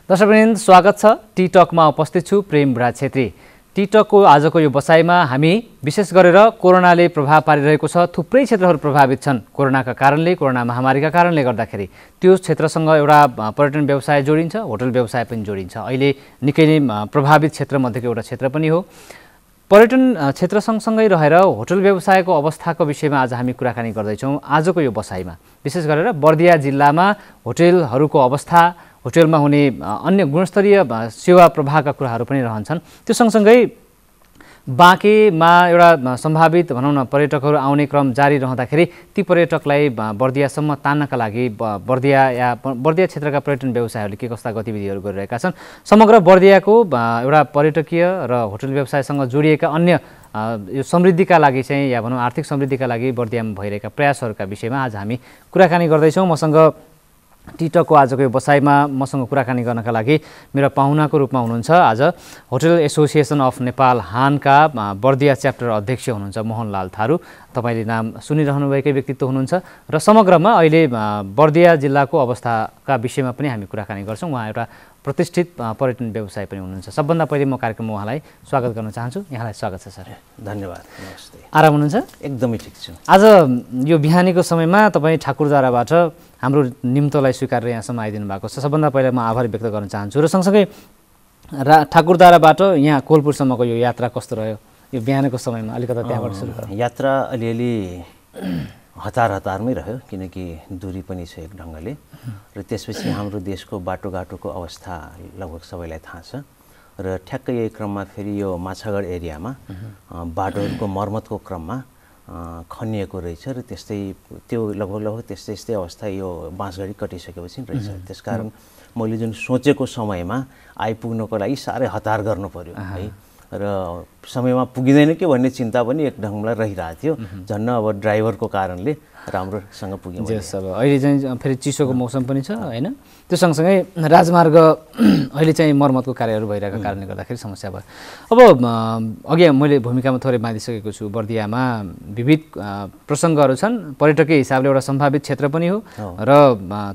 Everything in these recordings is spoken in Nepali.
दर्शकवृन्द स्वागत छ टिटकमा उपस्थित छु प्रेम बराज छेत्री। टिटकको आजको यो बसाइमा हामी विशेष गरेर कोरोनाले प्रभाव पारिरहेको छ, थुप्रै क्षेत्रहरू प्रभावित छन् कोरोनाका कारणले, कोरोना महामारीका कारणले गर्दाखेरि। त्यो क्षेत्रसँग एउटा पर्यटन व्यवसाय जोडिन्छ, होटल व्यवसाय पनि जोडिन्छ। अहिले निकै नै प्रभावित क्षेत्रमध्येको एउटा क्षेत्र पनि हो। पर्यटन क्षेत्र सँगसँगै रहेर होटल व्यवसायको अवस्थाको विषयमा आज हामी कुराकानी गर्दैछौँ। आजको यो बसाइमा विशेष गरेर बर्दिया जिल्लामा होटलहरूको अवस्था, होटलमा हुने अन्य गुणस्तरीय सेवा प्रवाहका कुराहरू पनि रहन्छन्। त्यो सँगसँगै बाँकेमा एउटा सम्भावित भनौँ न पर्यटकहरू आउने क्रम जारी रहँदाखेरि ती पर्यटकलाई बर्दियासम्म तान्नका लागि बर्दिया क्षेत्रका पर्यटन व्यवसायहरूले के कस्ता गतिविधिहरू गरिरहेका छन्, समग्र बर्दियाको एउटा पर्यटकीय र होटल व्यवसायसँग जोडिएका अन्य यो समृद्धिका लागि चाहिँ या भनौँ आर्थिक समृद्धिका लागि बर्दियामा भइरहेका प्रयासहरूका विषयमा आज हामी कुराकानी गर्दैछौँ। मसँग टिटकको आजको यो बसाइमा मसँग कुराकानी गर्नका लागि मेरो पाहुनाको रूपमा हुनुहुन्छ आज होटल एसोसिएसन अफ नेपाल हानका बर्दिया च्याप्टर अध्यक्ष हुनुहुन्छ मोहनलाल थारू। तपाईँले नाम सुनिरहनुभएकै व्यक्तित्व हुनुहुन्छ र समग्रमा अहिले बर्दिया जिल्लाको अवस्थाका विषयमा पनि हामी कुराकानी गर्छौँ। उहाँ एउटा प्रतिष्ठित पर्यटन व्यवसाय पनि हुनुहुन्छ। सबभन्दा पहिले म कार्यक्रममा उहाँलाई स्वागत गर्न चाहन्छु। यहाँलाई स्वागत छ सर। धन्यवाद। नमस्ते। आराम हुनुहुन्छ? एकदमै ठिक छु। आज यो बिहानीको समयमा तपाईँ ठाकुरद्वाराबाट हाम्रो निम्तोलाई स्वीकारेर यहाँसम्म आइदिनु भएको छ। सबभन्दा पहिला म आभार व्यक्त गर्न चाहन्छु र सँगसँगै ठाकुरद्वाराबाट यहाँ कोलपुरसम्मको यो यात्रा कस्तो रह्यो यो बिहानको समयमा? अलिकता त्यहाँबाट सुरु गरौँ। यात्रा अलिअलि हतारमै रह्यो, किनकि दूरी पनि छ एक ढङ्गले, र त्यसपछि हाम्रो देशको बाटोघाटोको अवस्था लगभग सबैलाई थाहा छ। र ठ्याक्कै यही क्रममा फेरि यो माछागढ एरियामा बाटोहरूको मर्मतको क्रममा खनिएको रहेछ र त्यो लगभग त्यस्तै अवस्था यो बाँसगढी कटिसकेपछि रहेछ। त्यसकारण मैले जुन सोचेको समयमा आइपुग्नको लागि साह्रै हतार गर्नु पर्यो है, र समयमा पुगिँदैन कि भन्ने चिन्ता पनि एक ढङ्गलाई रहिरहेको थियो। झन्न अब ड्राइभरको कारणले राम्रोसँग पुग्यौँ। अब अहिले चाहिँ फेरि चिसोको मौसम पनि छ होइन, त्यो सँगसँगै राजमार्ग अहिले चाहिँ मर्मतको कार्यहरू भइरहेको कारणले गर्दाखेरि समस्या भयो। अब अघि मैले भूमिकामा थोरै बाँधिसकेको छु। बर्दियामा विविध प्रसङ्गहरू छन्, पर्यटकीय हिसाबले एउटा सम्भावित क्षेत्र पनि हो र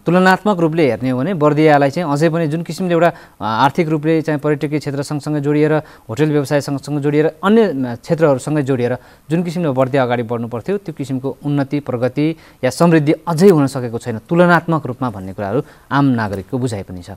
तुलनात्मक रूपले हेर्ने हो भने बर्दियालाई चाहिँ अझै पनि जुन किसिमले एउटा आर्थिक रूपले चाहिँ पर्यटकीय क्षेत्र सँगसँगै जोडिएर होटल व्यवसाय सँगसँगै जोडिएर अन्य क्षेत्रहरूसँगै जोडिएर जुन किसिमले बर्दिया अगाडि बढ्नु पर्थ्यो त्यो किसिमको उन्नति प्रगति या समृद्धि अझै हुन सकेको छैन तुलनात्मक रूपमा भन्ने कुराहरू आम नागरिकको बुझाइ पनि छ।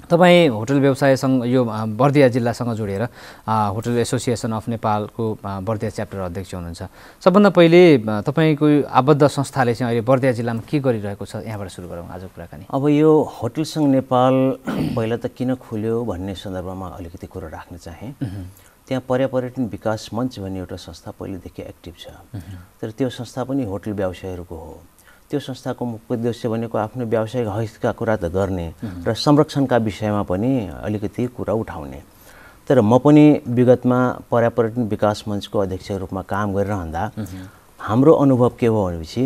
तपाईँ होटल व्यवसायसँग यो बर्दिया जिल्लासँग जोडिएर होटल एसोसिएसन अफ नेपालको बर्दिया च्याप्टर अध्यक्ष हुनुहुन्छ। सबभन्दा पहिले तपाईँको आबद्ध संस्थाले चाहिँ अहिले बर्दिया जिल्लामा के गरिरहेको छ, यहाँबाट सुरु गरौँ आजको कुराकानी। अब यो होटल सङ्घ नेपाल पहिला त किन खुल्यो भन्ने सन्दर्भमा अलिकति कुरो राख्न चाहेँ। त्यहाँ पर्यटन विकास मञ्च भन्ने एउटा संस्था पहिलेदेखि एक्टिभ छ, तर त्यो संस्था पनि होटल व्यवसायहरूको हो। त्यो संस्थाको मुख्य उद्देश्य भनेको आफ्नो व्यावसायिक हैसियतका कुरा त गर्ने र संरक्षणका विषयमा पनि अलिकति कुरा उठाउने। तर म पनि विगतमा पर्यटन विकास मञ्चको अध्यक्षको रूपमा काम गरिरहँदा हाम्रो अनुभव के हो भनेपछि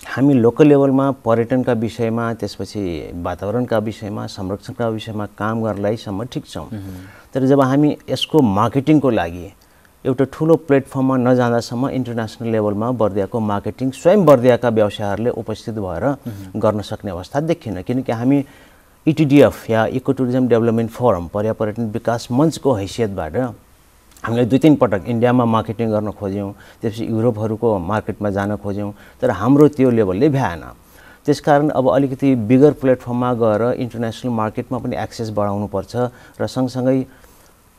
हामी लोकल लेभलमा पर्यटनका विषयमा, त्यसपछि वातावरणका विषयमा, संरक्षणका विषयमा काम गर्नलाइसम्म ठिक छौँ, तर जब हामी यसको मार्केटिङको लागि एउटा ठुलो प्लेटफर्ममा नजाँदासम्म इन्टरनेसनल लेभलमा बर्दियाको मार्केटिङ स्वयं बर्दियाका व्यवसायहरूले उपस्थित भएर गर्न सक्ने अवस्था देखिन। किनकि हामी इटिडिएफ या इको टुरिज्म डेभलपमेन्ट फोरम पर्यटन विकास मञ्चको हैसियतबाट हामीले 2-3 पटक इन्डियामा मार्केटिङ गर्न खोज्यौँ, त्यसपछि युरोपहरूको मार्केटमा जान खोज्यौँ, तर हाम्रो त्यो लेभलले भ्याएन। त्यसकारण अब अलिकति बिगर प्लेटफर्ममा गएर इन्टरनेसनल मार्केटमा पनि एक्सेस बढाउनुपर्छ र सँगसँगै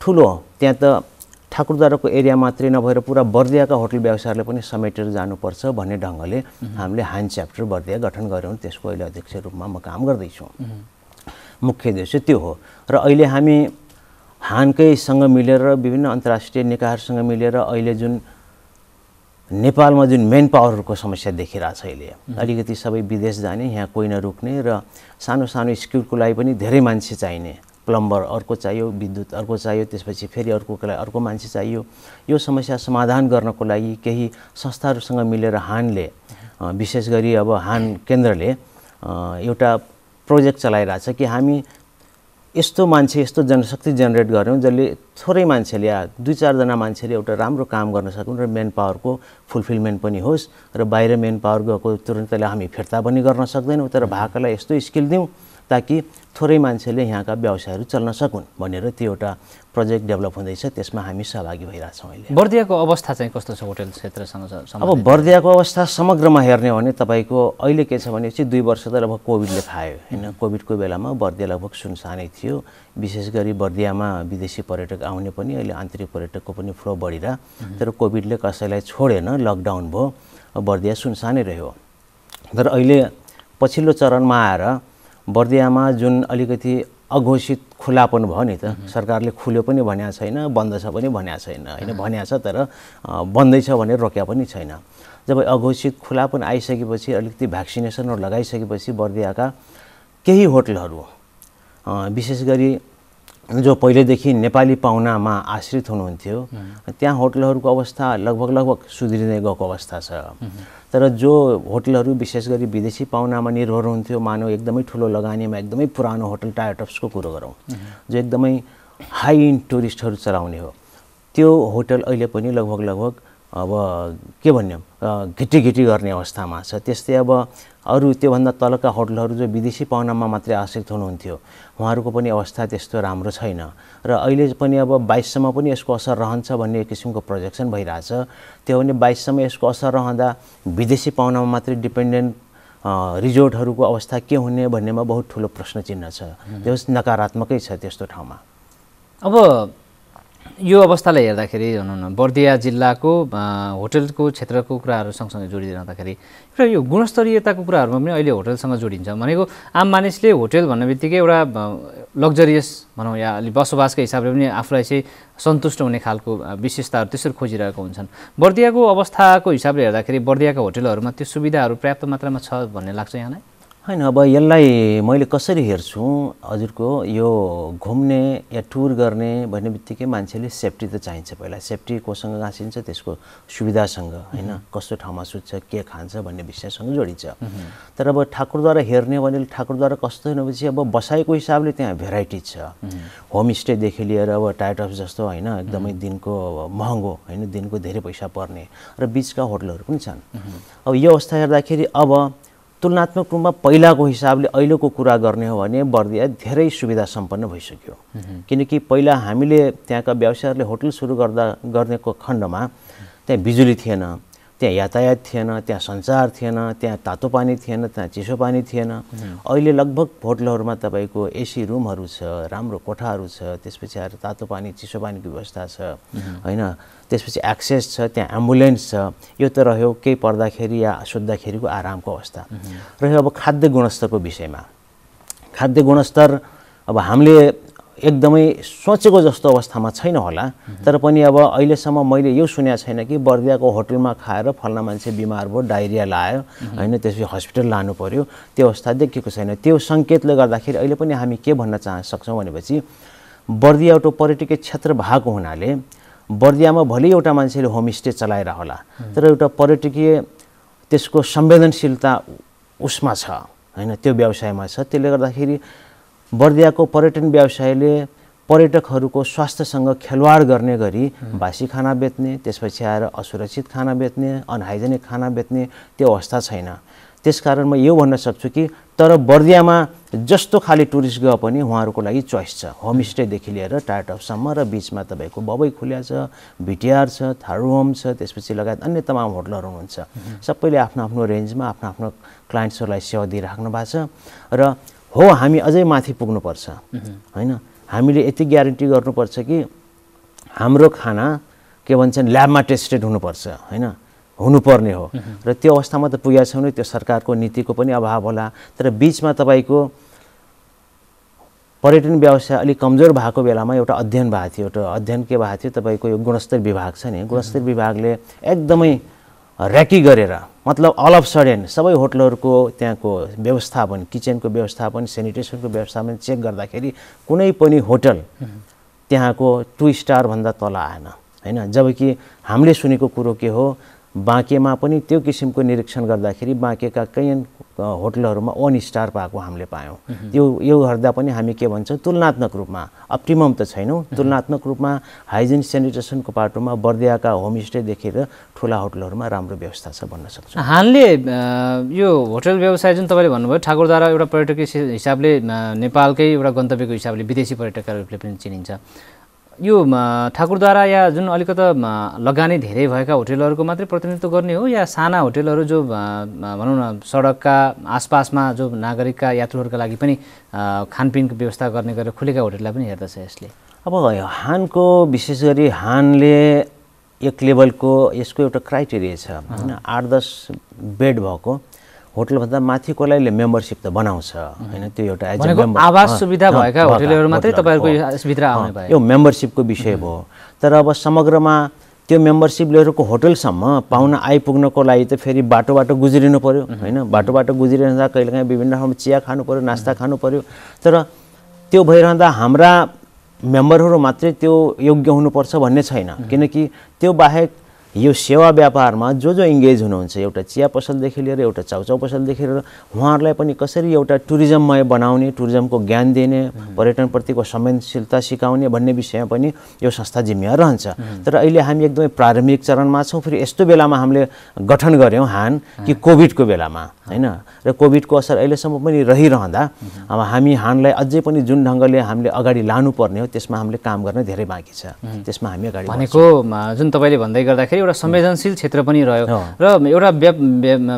ठुलो त्यहाँ त ठाकुरद्वाराको एरिया मात्रै नभएर पुरा बर्दियाका होटल व्यवसायहरूले पनि समेटेर जानुपर्छ भन्ने ढङ्गले हामीले हान च्याप्टर बर्दिया गठन गऱ्यौँ। त्यसको अहिले अध्यक्ष रूपमा म काम गर्दैछु। मुख्य उद्देश्य त्यो हो। र अहिले हामी हानकैसँग मिलेर विभिन्न अन्तर्राष्ट्रिय निकायहरूसँग मिलेर अहिले जुन नेपालमा जुन मेन पावरहरूको समस्या देखिरहेछ, अहिले अलिकति सबै विदेश जाने, यहाँ कोही नरुक्ने र सानो सानो स्किलको लागि पनि धेरै मान्छे चाहिने, प्लम्बर अर्को चाहियो, विद्युत अर्को चाहियो, त्यसपछि फेरि अर्कोको लागि अर्को मान्छे चाहियो। यो समस्या समाधान गर्नको लागि केही संस्थाहरूसँग मिलेर हानले विशेष गरी अब हान केन्द्रले एउटा प्रोजेक्ट चलाइरहेछ कि हामी यस्तो मान्छे, यस्तो जनशक्ति जेनेरेट गऱ्यौँ जसले थोरै मान्छेले 2-4 जना मान्छेले एउटा राम्रो काम गर्न सकुन् र मेन पावरको फुलफिलमेन्ट पनि होस् र बाहिर मेन पावर गएको तुरुन्तैले हामी फिर्ता पनि गर्न सक्दैनौँ, तर भएकालाई यस्तो स्किल दिउँ ताकि थोरै मान्छेले यहाँका व्यवसायहरू चल्न सकुन् भनेर त्यो एउटा प्रोजेक्ट डेभलप हुँदैछ, त्यसमा हामी सहभागी भइरहेछौँ अहिले। बर्दियाको अवस्था चाहिँ कस्तो छ होटल क्षेत्रसँग? अब बर्दियाको अवस्था समग्रमा हेर्ने हो भने तपाईँको अहिले के छ भनेपछि 2 वर्ष त लगभग कोभिडले खायो होइन। कोभिडको बेलामा बर्दिया लगभग सुनसानै थियो। विशेष गरी बर्दियामा विदेशी पर्यटक आउने पनि अहिले आन्तरिक पर्यटकको पनि फ्लो बढिरह, तर कोभिडले कसैलाई छोडेन, लकडाउन भयो, बर्दिया सुनसानै रह्यो। तर अहिले पछिल्लो चरणमा आएर बर्दियामा जुन अलिकति अघोषित खुलापन भयो नि त, सरकारले खुल्यो पनि भनेको छैन, बन्द छ पनि भनेको छैन होइन, भनेको छ तर बन्दैछ भनेर रोक्या पनि छैन। जब अघोषित खुलापन आइसकेपछि अलिकति भ्याक्सिनेसनहरू लगाइसकेपछि बर्दियाका केही होटलहरू विशेष गरी जो पहिलेदेखि नेपाली पाहुनामा आश्रित हुनुहुन्थ्यो त्यहाँ होटलहरूको अवस्था लगभग सुध्रिँदै गएको अवस्था छ। तर जो होटलहरू विशेष गरी विदेशी पाहुनामा निर्भर हुन्थ्यो, मानव एकदमै ठुलो लगानीमा एकदमै पुरानो होटल टायरटप्सको कुरो गरौँ जो एकदमै हाई इन्ड टुरिस्टहरू चलाउने हो, त्यो होटल अहिले पनि लगभग अब के भन्ने घिटी गर्ने अवस्थामा छ। त्यस्तै अब अरू त्योभन्दा तलका होटलहरू जो विदेशी पाहुनामा मात्रै आश्रित हुनुहुन्थ्यो उहाँहरूको पनि अवस्था त्यस्तो राम्रो छैन र अहिले पनि अब 22 सम्म पनि यसको असर रहन्छ भन्ने किसिमको प्रोजेक्सन भइरहेछ। त्यो भने 22 सम्म यसको असर रहँदा विदेशी पाहुनामा मात्रै डिपेन्डेन्ट रिजोर्टहरूको अवस्था के हुने भन्नेमा बहुत ठुलो प्रश्न चिन्ह छ। त्यो नकारात्मकै छ त्यस्तो ठाउँमा। अब यो अवस्थालाई हेर्दाखेरि भनौँ न बर्दिया जिल्लाको होटलको क्षेत्रको कुराहरू सँगसँगै जोडिरहँदाखेरि र यो गुणस्तरीयताको कुराहरूमा पनि अहिले होटलसँग जोडिन्छ भनेको आम मानिसले होटल भन्ने बित्तिकै एउटा लग्जरियस भनौँ या अलि बसोबासको हिसाबले पनि आफूलाई चाहिँ सन्तुष्ट हुने खालको विशेषताहरू त्यसरी खोजिरहेको हुन्छन्। बर्दियाको अवस्थाको हिसाबले हेर्दाखेरि बर्दियाका होटलहरूमा त्यो सुविधाहरू पर्याप्त मात्रामा छ भन्ने लाग्छ यहाँलाई? होइन, अब यसलाई मैले कसरी हेर्छु, हजुरको यो घुम्ने या टुर गर्ने भन्ने बित्तिकै मान्छेले सेफ्टी त चाहिन्छ। पहिला सेफ्टी कोसँग गाँसिन्छ, त्यसको सुविधासँग होइन, कस्तो ठाउँमा सुत्छ, के खान्छ भन्ने विषयसँग जोडिन्छ। तर अब ठाकुरद्वारा हेर्ने भने ठाकुरद्वारा कस्तो भनेपछि अब बसाइको हिसाबले त्यहाँ भेराइटी छ। होमस्टेदेखि लिएर अब टायरटप्स जस्तो होइन एकदमै दिनको महँगो होइन, दिनको धेरै पैसा पर्ने र बिचका होटलहरू पनि छन्। अब यो अवस्था हेर्दाखेरि अब तुलनात्मक रूपमा पहिलाको हिसाबले अहिलेको कुरा गर्ने हो भने बर्दिया धेरै सुविधा सम्पन्न भइसक्यो। किनकि पहिला हामीले त्यहाँका व्यवसायीहरूले होटल सुरु गर्नेको खण्डमा त्यहाँ बिजुली थिएन, त्यहाँ यातायात थिएन, त्यहाँ सञ्चार थिएन, त्यहाँ तातो पानी थिएन, त्यहाँ चिसो पानी थिएन। अहिले लगभग होटलहरूमा तपाईँको एसी रुमहरू छ, राम्रो कोठाहरू छ, त्यसपछि आएर तातो पानी चिसो पानीको व्यवस्था छ होइन, त्यसपछि एक्सेस छ, त्यहाँ एम्बुलेन्स छ। यो त रह्यो केही पर्दाखेरि या सोद्धाखेरिको आरामको अवस्था। रह्यो अब खाद्य गुणस्तरको विषयमा, खाद्य गुणस्तर अब हामीले एकदमै सोचेको जस्तो अवस्थामा छैन होला, तर पनि अब अहिलेसम्म मैले यो सुनेको छैन कि बर्दियाको होटलमा खाएर फल्ना मान्छे बिमार भयो, डायरिया लायो होइन, त्यसपछि हस्पिटल लानु पर्यो, त्यो अवस्था देखिएको छैन। त्यो सङ्केतले गर्दाखेरि अहिले पनि हामी के भन्न सक्छौँ भनेपछि बर्दिया एउटा पर्यटकीय क्षेत्र भएको हुनाले बर्दियामा भले एउटा मान्छेले होमस्टे चलाएर होला, तर एउटा पर्यटकीय त्यसको संवेदनशीलता उसमा छ होइन, त्यो व्यवसायमा छ। त्यसले गर्दाखेरि बर्दियाको पर्यटन व्यवसायले पर्यटकहरूको स्वास्थ्यसँग खेलवाड गर्ने गरी बासी खाना बेच्ने, त्यसपछि आएर असुरक्षित खाना बेच्ने, अनहाइजेनिक खाना बेच्ने त्यो अवस्था छैन। त्यसकारण म यो भन्न सक्छु कि तर बर्दियामा जस्तो खाली टुरिस्ट गए पनि उहाँहरूको लागि चोइस छ, होमस्टेदेखि लिएर टायरटपसम्म र बिचमा तपाईँको बबई खुल्या छ, भिटिआर छ, थारू होम छ, त्यसपछि लगायत अन्य तमाम होटलहरू हुनुहुन्छ। सबैले आफ्नो आफ्नो रेन्जमा आफ्नो आफ्नो क्लाइन्ट्सहरूलाई सेवा दिइराख्नु भएको छ। र हो हामी अझै माथि पुग्नुपर्छ होइन, हामीले यति ग्यारेन्टी गर्नुपर्छ कि हाम्रो खाना के भन्छन् ल्याबमा टेस्टेड हुनुपर्छ होइन, हुनुपर्ने हो। र त्यो अवस्थामा त पुगेका छैनौँ, त्यो सरकारको नीतिको पनि अभाव होला। तर बिचमा तपाईँको पर्यटन व्यवसाय अलिक कमजोर भएको बेलामा एउटा अध्ययन भएको थियो, एउटा अध्ययन के भएको थियो, तपाईँको यो गुणस्तर विभाग छ नि, गुणस्तर विभागले एकदमै र्याकी गरेर मतलब अल अफ सडन सबै होटलहरूको त्यहाँको व्यवस्थापन, किचनको व्यवस्थापन, सेनिटेसनको व्यवस्थापन चेक गर्दाखेरि कुनै पनि होटल त्यहाँको 2 स्टार भन्दा तल आएन होइन। जबकि हामीले सुनेको कुरो के हो, बाँकेमा पनि त्यो किसिमको निरीक्षण गर्दाखेरि बाँकेका कैयन होटलहरूमा 1 स्टार पाएको हामीले पायौँ। यो हेर्दा पनि हामी के भन्छौँ, तुलनात्मक रूपमा अप्टिमम त छैनौँ, तुलनात्मक रूपमा हाइजिन सेनिटेसनको पाटोमा बर्दियाका होमस्टे देखेर ठुला होटलहरूमा राम्रो व्यवस्था छ भन्न सक्छौँ। हानले यो होटल व्यवसाय जुन तपाईँले भन्नुभयो ठाकुरद्वारा एउटा पर्यटकीय हिसाबले नेपालकै एउटा गन्तव्यको हिसाबले विदेशी पर्यटकका रूपले पनि चिनिन्छ। यो ठाकुरद्वारा या जुन अलिकता लगानी धेरै भएका होटलहरूको मात्रै प्रतिनिधित्व गर्ने हो या साना होटलहरू जो भनौँ न सडकका आसपासमा जो नागरिकका यात्रुहरूका लागि पनि खानपिनको व्यवस्था गर्ने गरेर खुलेका होटललाई पनि हेर्दछ यसले? अब हानको विशेष गरी हानले एक लेभलको यसको एउटा क्राइटेरिया छ होइन, 8-10 बेड भएको होटलभन्दा माथिकोलाई मेम्बरसिप त बनाउँछ होइन, त्यो एउटा एज अ मेम्बर आवास सुविधा भएका होटलहरू मात्रै तपाईँहरूको यसभित्र आउने भयो। यो मेम्बरसिपको विषय भयो। तर अब समग्रमा त्यो मेम्बरसिप लिएरको होटलसम्म पाहुना आइपुग्नको लागि त फेरि बाटोबाट गुज्रिनु पर्यो होइन, बाटोबाट गुज्रिरहँदा कहिलेकाहीँ विभिन्न ठाउँमा चिया खानु पर्यो, नास्ता खानु पर्यो। तर त्यो भइरहँदा हाम्रा मेम्बरहरू मात्रै त्यो योग्य हुनुपर्छ भन्ने छैन, किनकि त्यो बाहेक यो सेवा व्यापारमा जो इङ्गेज हुनुहुन्छ, एउटा चिया पसलदेखि लिएर एउटा चाउचाउ पसलदेखि लिएर उहाँहरूलाई पनि कसरी एउटा टुरिज्ममय बनाउने, टुरिज्मको ज्ञान दिने, पर्यटनप्रतिको संवेदनशीलता सिकाउने भन्ने विषयमा पनि यो संस्था जिम्मेवार रहन्छ। तर अहिले हामी एकदमै प्रारम्भिक चरणमा छौँ। फेरि यस्तो बेलामा हामीले गठन गऱ्यौँ हान कि कोभिडको बेलामा होइन, र कोभिडको असर अहिलेसम्म पनि रहिरहँदा अब हामी हानलाई अझै पनि जुन ढङ्गले हामीले अगाडि लानुपर्ने हो त्यसमा हामीले काम गर्न धेरै बाँकी छ, त्यसमा हामी अगाडि भनेको जुन तपाईँले भन्दै गर्दाखेरि एउटा संवेदनशील क्षेत्र पनि रह्यो र एउटा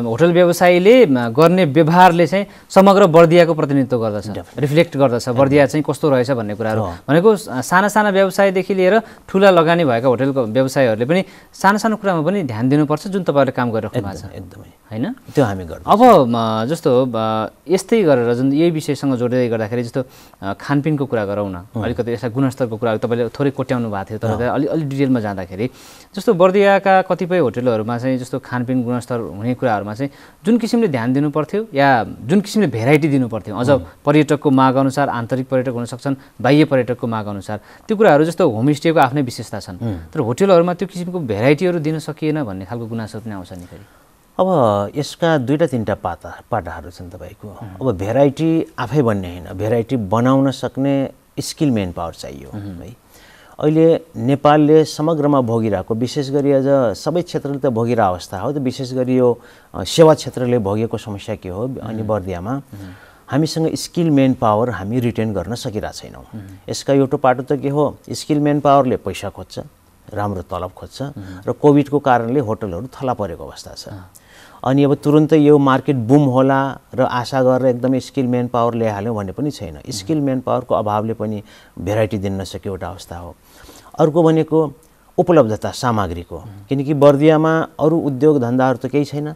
होटल व्यवसायीले गर्ने व्यवहारले चाहिँ समग्र बर्दियाको प्रतिनिधित्व गर्दछ, रिफ्लेक्ट गर्दछ बर्दिया चाहिँ कस्तो रहेछ भन्ने कुराहरू। भनेको साना साना व्यवसायदेखि लिएर ठुला लगानी भएका होटलको व्यवसायीहरूले पनि सानो सानो कुरामा पनि ध्यान दिनुपर्छ जुन तपाईँहरूले काम गरिराख्नु भएको छ एकदमै होइन, त्यो हामी गर्छौँ। अब जस्तो यस्तै गरेर जुन यही विषयसँग जोड्दै गर्दाखेरि जस्तो खानपिनको कुरा गरौँ न, अलिकति यसलाई गुणस्तरको कुरा तपाईँले थोरै कोट्याउनु भएको थियो, तर अलि डिटेलमा जाँदाखेरि जस्तो बर्दियाका कतिपय होटलहरूमा चाहिँ जस्तो खानपिन गुणस्तर हुने कुराहरूमा चाहिँ जुन किसिमले ध्यान दिनु पर्थ्यो या जुन किसिमले भेराइटी दिनु पर्थ्यो, अझ पर्यटकको माग अनुसार आन्तरिक पर्यटक हुन सक्छन्, बाह्य पर्यटकको माग अनुसार त्यो कुराहरू जस्तो होमस्टेको आफ्नै विशेषता छन्, तर होटलहरूमा त्यो किसिमको भेराइटीहरू दिन सकिएन भन्ने खालको गुनासो पनि आउँछ नि फेरि। अब यसका 2-3टा पाटाहरू छन् तपाईँको। अब भेराइटी आफै भन्ने होइन, भेराइटी बनाउन सक्ने स्किल मेन पावर चाहियो है। अहिले नेपालले समग्रमा भोगिरहेको विशेष गरी अझ सबै क्षेत्रले त भोगिरहेको अवस्था हो, त विशेष गरी यो सेवा क्षेत्रले भोगेको समस्या के हो, अनि बर्दियामा हामीसँग स्किल मेन पावर हामी रिटेन गर्न सकिरहेको छैनौँ। यसका एउटा पाटो त के हो, स्किल मेन पावरले पैसा खोज्छ, राम्रो तलब खोज्छ, र कोभिडको कारणले होटलहरू थला परेको अवस्था छ। अनि अब तुरुन्तै यो मार्केट बुम होला र आशा गरेर एकदमै स्किल मेन पावर ल्याइहाल्यौँ भन्ने पनि छैन। स्किल मेन पावरको अभावले पनि भेराइटी दिन नसकेको एउटा अवस्था हो। अर्को भनेको उपलब्धता सामग्रीको, किनकि बर्दियामा अरू उद्योग धन्दाहरू त केही छैन।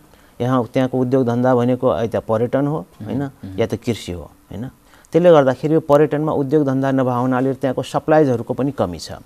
त्यहाँको उद्योग धन्दा भनेको या पर्यटन हो होइन, या त कृषि हो होइन। त्यसले गर्दाखेरि यो पर्यटनमा उद्योग धन्दा नभएको हुनाले त्यहाँको सप्लाइजहरूको पनि कमी छ।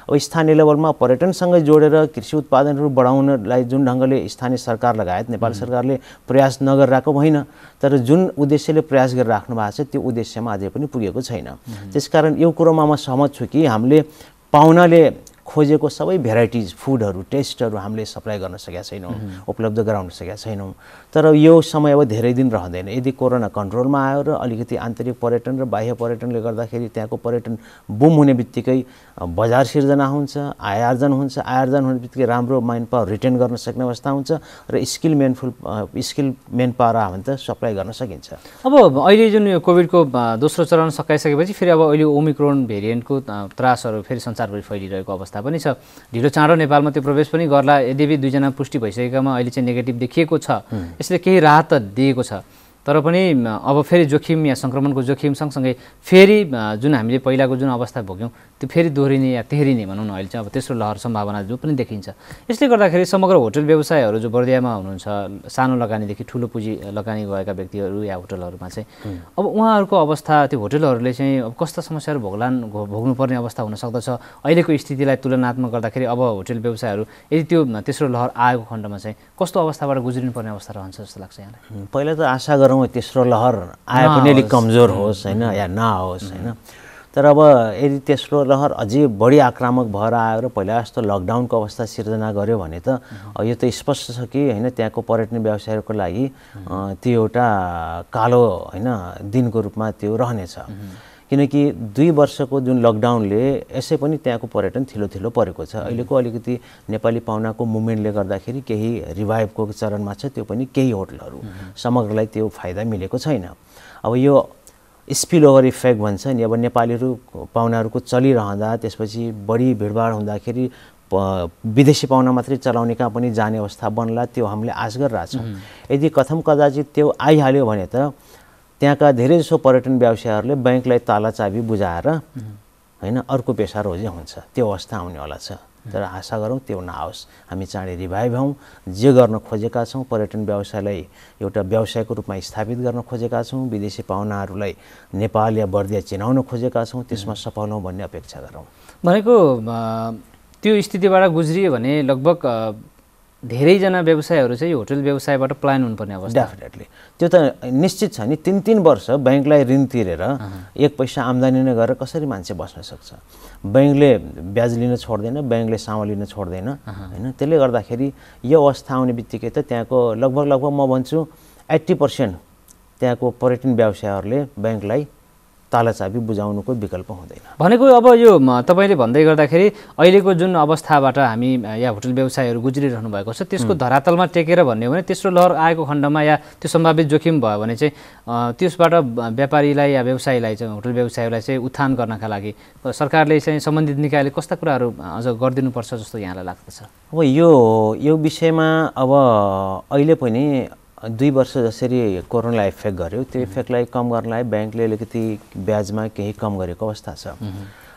अब स्थानीय लेभलमा पर्यटनसँगै जोडेर कृषि उत्पादनहरू बढाउनलाई जुन ढङ्गले स्थानीय सरकार लगायत नेपाल सरकारले प्रयास नगरिरहेको होइन, तर जुन उद्देश्यले प्रयास गरिराख्नु भएको छ त्यो उद्देश्यमा अझै पनि पुगेको छैन। त्यसकारण यो कुरोमा म सहमत छु कि हामीले पाहुनाले खोजेको सबै भेराइटिज फुडहरू, टेस्टहरू हामीले सप्लाई गर्न सकेका छैनौँ, उपलब्ध गराउन सकेका छैनौँ। तर यो समय अब धेरै दिन रहँदैन। यदि कोरोना कन्ट्रोलमा आयो र अलिकति आन्तरिक पर्यटन र बाह्य पर्यटनले गर्दाखेरि त्यहाँको पर्यटन बुम हुने बित्तिकै बजार सिर्जना हुन्छ, आय आर्जन हुन्छ, आय आर्जन हुने बित्तिकै राम्रो माइन पावर रिटेन गर्न सक्ने अवस्था हुन्छ र स्किल मेन पावर आयो भने त सप्लाई गर्न सकिन्छ। अब अहिले जुन यो कोभिडको दोस्रो चरण सकाइसकेपछि फेरि अब अहिले ओमिक्रोन भेरिएन्टको त्रासहरू फेरि संसारभरि फैलिरहेको अवस्था पनि छ। ढिलो चाँडो नेपालमा त्यो प्रवेश पनि गर्ला, यद्यपि 2जना पुष्टि भइसकेकामा अहिले चाहिँ नेगेटिभ देखिएको छ, यसले केही राहत त दिएको छ। तर पनि अब फेरि जोखिम या सङ्क्रमणको जोखिम सँगसँगै फेरि जुन हामीले पहिलाको जुन अवस्था भोग्यौँ त्यो फेरि दोहोरिने या तेह्रिने भनौँ न, अहिले चाहिँ अब तेस्रो लहर सम्भावना जो पनि देखिन्छ। यसले गर्दाखेरि समग्र होटल व्यवसायहरू जो बर्दियामा हुनुहुन्छ, सानो लगानीदेखि ठुलो पुँजी लगानी गएका व्यक्तिहरू या होटलहरूमा चाहिँ अब उहाँहरूको अवस्था, त्यो होटलहरूले चाहिँ अब कस्ता समस्याहरू भोग्नुपर्ने अवस्था हुन सक्दछ अहिलेको स्थितिलाई तुलनात्मक गर्दाखेरि? अब होटल व्यवसायहरू यदि त्यो तेस्रो लहर आएको खण्डमा चाहिँ कस्तो अवस्थाबाट गुज्रिनुपर्ने अवस्था रहन्छ जस्तो लाग्छ यहाँलाई? पहिला त आशा गरौँ तेस्रो लहर आए पनि अलिक कमजोर होस् होइन, या नआओस् होइन। तर अब यदि तेस्रो लहर अझै बढी आक्रामक भएर आयो र पहिला जस्तो लकडाउनको अवस्था सिर्जना गर्यो भने त यो त स्पष्ट छ कि हैन त्यहाँको पर्यटन व्यवसायहरूको लागि त्यो एउटा कालो हैन दिनको रूपमा त्यो रहनेछ। किनकि 2 वर्षको जुन लकडाउनले यसै पनि त्यहाँको पर्यटन थिलो परेको छ। अहिलेको अलिकति नेपाली पाहुनाको मुभमेन्टले गर्दाखेरि केही रिभाइभको चरणमा छ, त्यो पनि केही होटलहरू समग्रलाई त्यो फाइदा मिलेको छैन। अब यो स्पिल ओभर इफेक्ट भन्छ नि, अब नेपालीहरू पाहुनाहरूको चलिरहँदा त्यसपछि बढी भिडभाड हुँदाखेरि विदेशी पाहुना मात्रै चलाउने कहाँ पनि जाने अवस्था बन्ला, त्यो हामीले आश गरिरहेछौँ। यदि कथम कदाचित त्यो आइहाल्यो भने त त्यहाँका धेरैजसो पर्यटन व्यवसायहरूले बैंकलाई ताला चाबी बुझाएर हैन अर्को पेसा रोजे हुन्छ, त्यो अवस्था आउनेवाला छ। तर आशा गरौँ त्यो नआओस्, हामी चाँडै रिभाइभ हौँ। जे गर्न खोजेका छौँ पर्यटन व्यवसायलाई एउटा व्यवसायको रूपमा स्थापित गर्न खोजेका छौँ, विदेशी पाहुनाहरूलाई नेपाल या बर्दिया चिनाउन खोजेका छौँ, त्यसमा सफल हौँ भन्ने अपेक्षा गरौँ। भनेको त्यो स्थितिबाट गुज्रियो भने लगभग धेरैजना व्यवसायहरू चाहिँ होटल व्यवसायबाट प्लान हुनुपर्ने अवस्था। डेफिनेटली त्यो त निश्चित छ नि। 3-3 वर्ष बैंकलाई ऋण तिरेर 1 पैसा आम्दानी नै गरेर कसरी मान्छे बस्न सक्छ? बैंकले ब्याज लिन छोड्दैन, बैंकले सामा लिन छोड्दैन हैन। त्यसले गर्दाखेरि यो अवस्था आउने बित्तिकै त त्यहाँको लगभग म भन्छु 80% त्यहाँको पर्यटन व्यवसायहरूले बैंकलाई ताला चाबी बुझाउनुको विकल्प हुँदैन। भनेको अब यो तपाईले भन्दै गर्दाखेरि अहिलेको जुन अवस्थाबाट हामी या होटल व्यवसायहरू गुज्रिरहनु भएको छ त्यसको धरातलमा टेकेर भन्ने हो भने तेस्रो लहर आएको खण्डमा या त्यो सम्भावित जोखिम भयो भने चाहिँ त्यसबाट व्यापारीलाई या व्यवसायीलाई चाहिँ होटल व्यवसायलाई चाहिँ उत्थान गर्नका लागि सरकारले चाहिँ सम्बन्धित निकायले कस्ता कुराहरू अझ गरिदिनुपर्छ जस्तो यहाँलाई लाग्दछ? अब यो विषयमा अब अहिले पनि 2 वर्ष जसरी कोरोनालाई इफेक्ट गर्यो त्यो इफेक्टलाई कम गर्नलाई बैंकले अलिकति ब्याजमा केही कम गरेको अवस्था छ।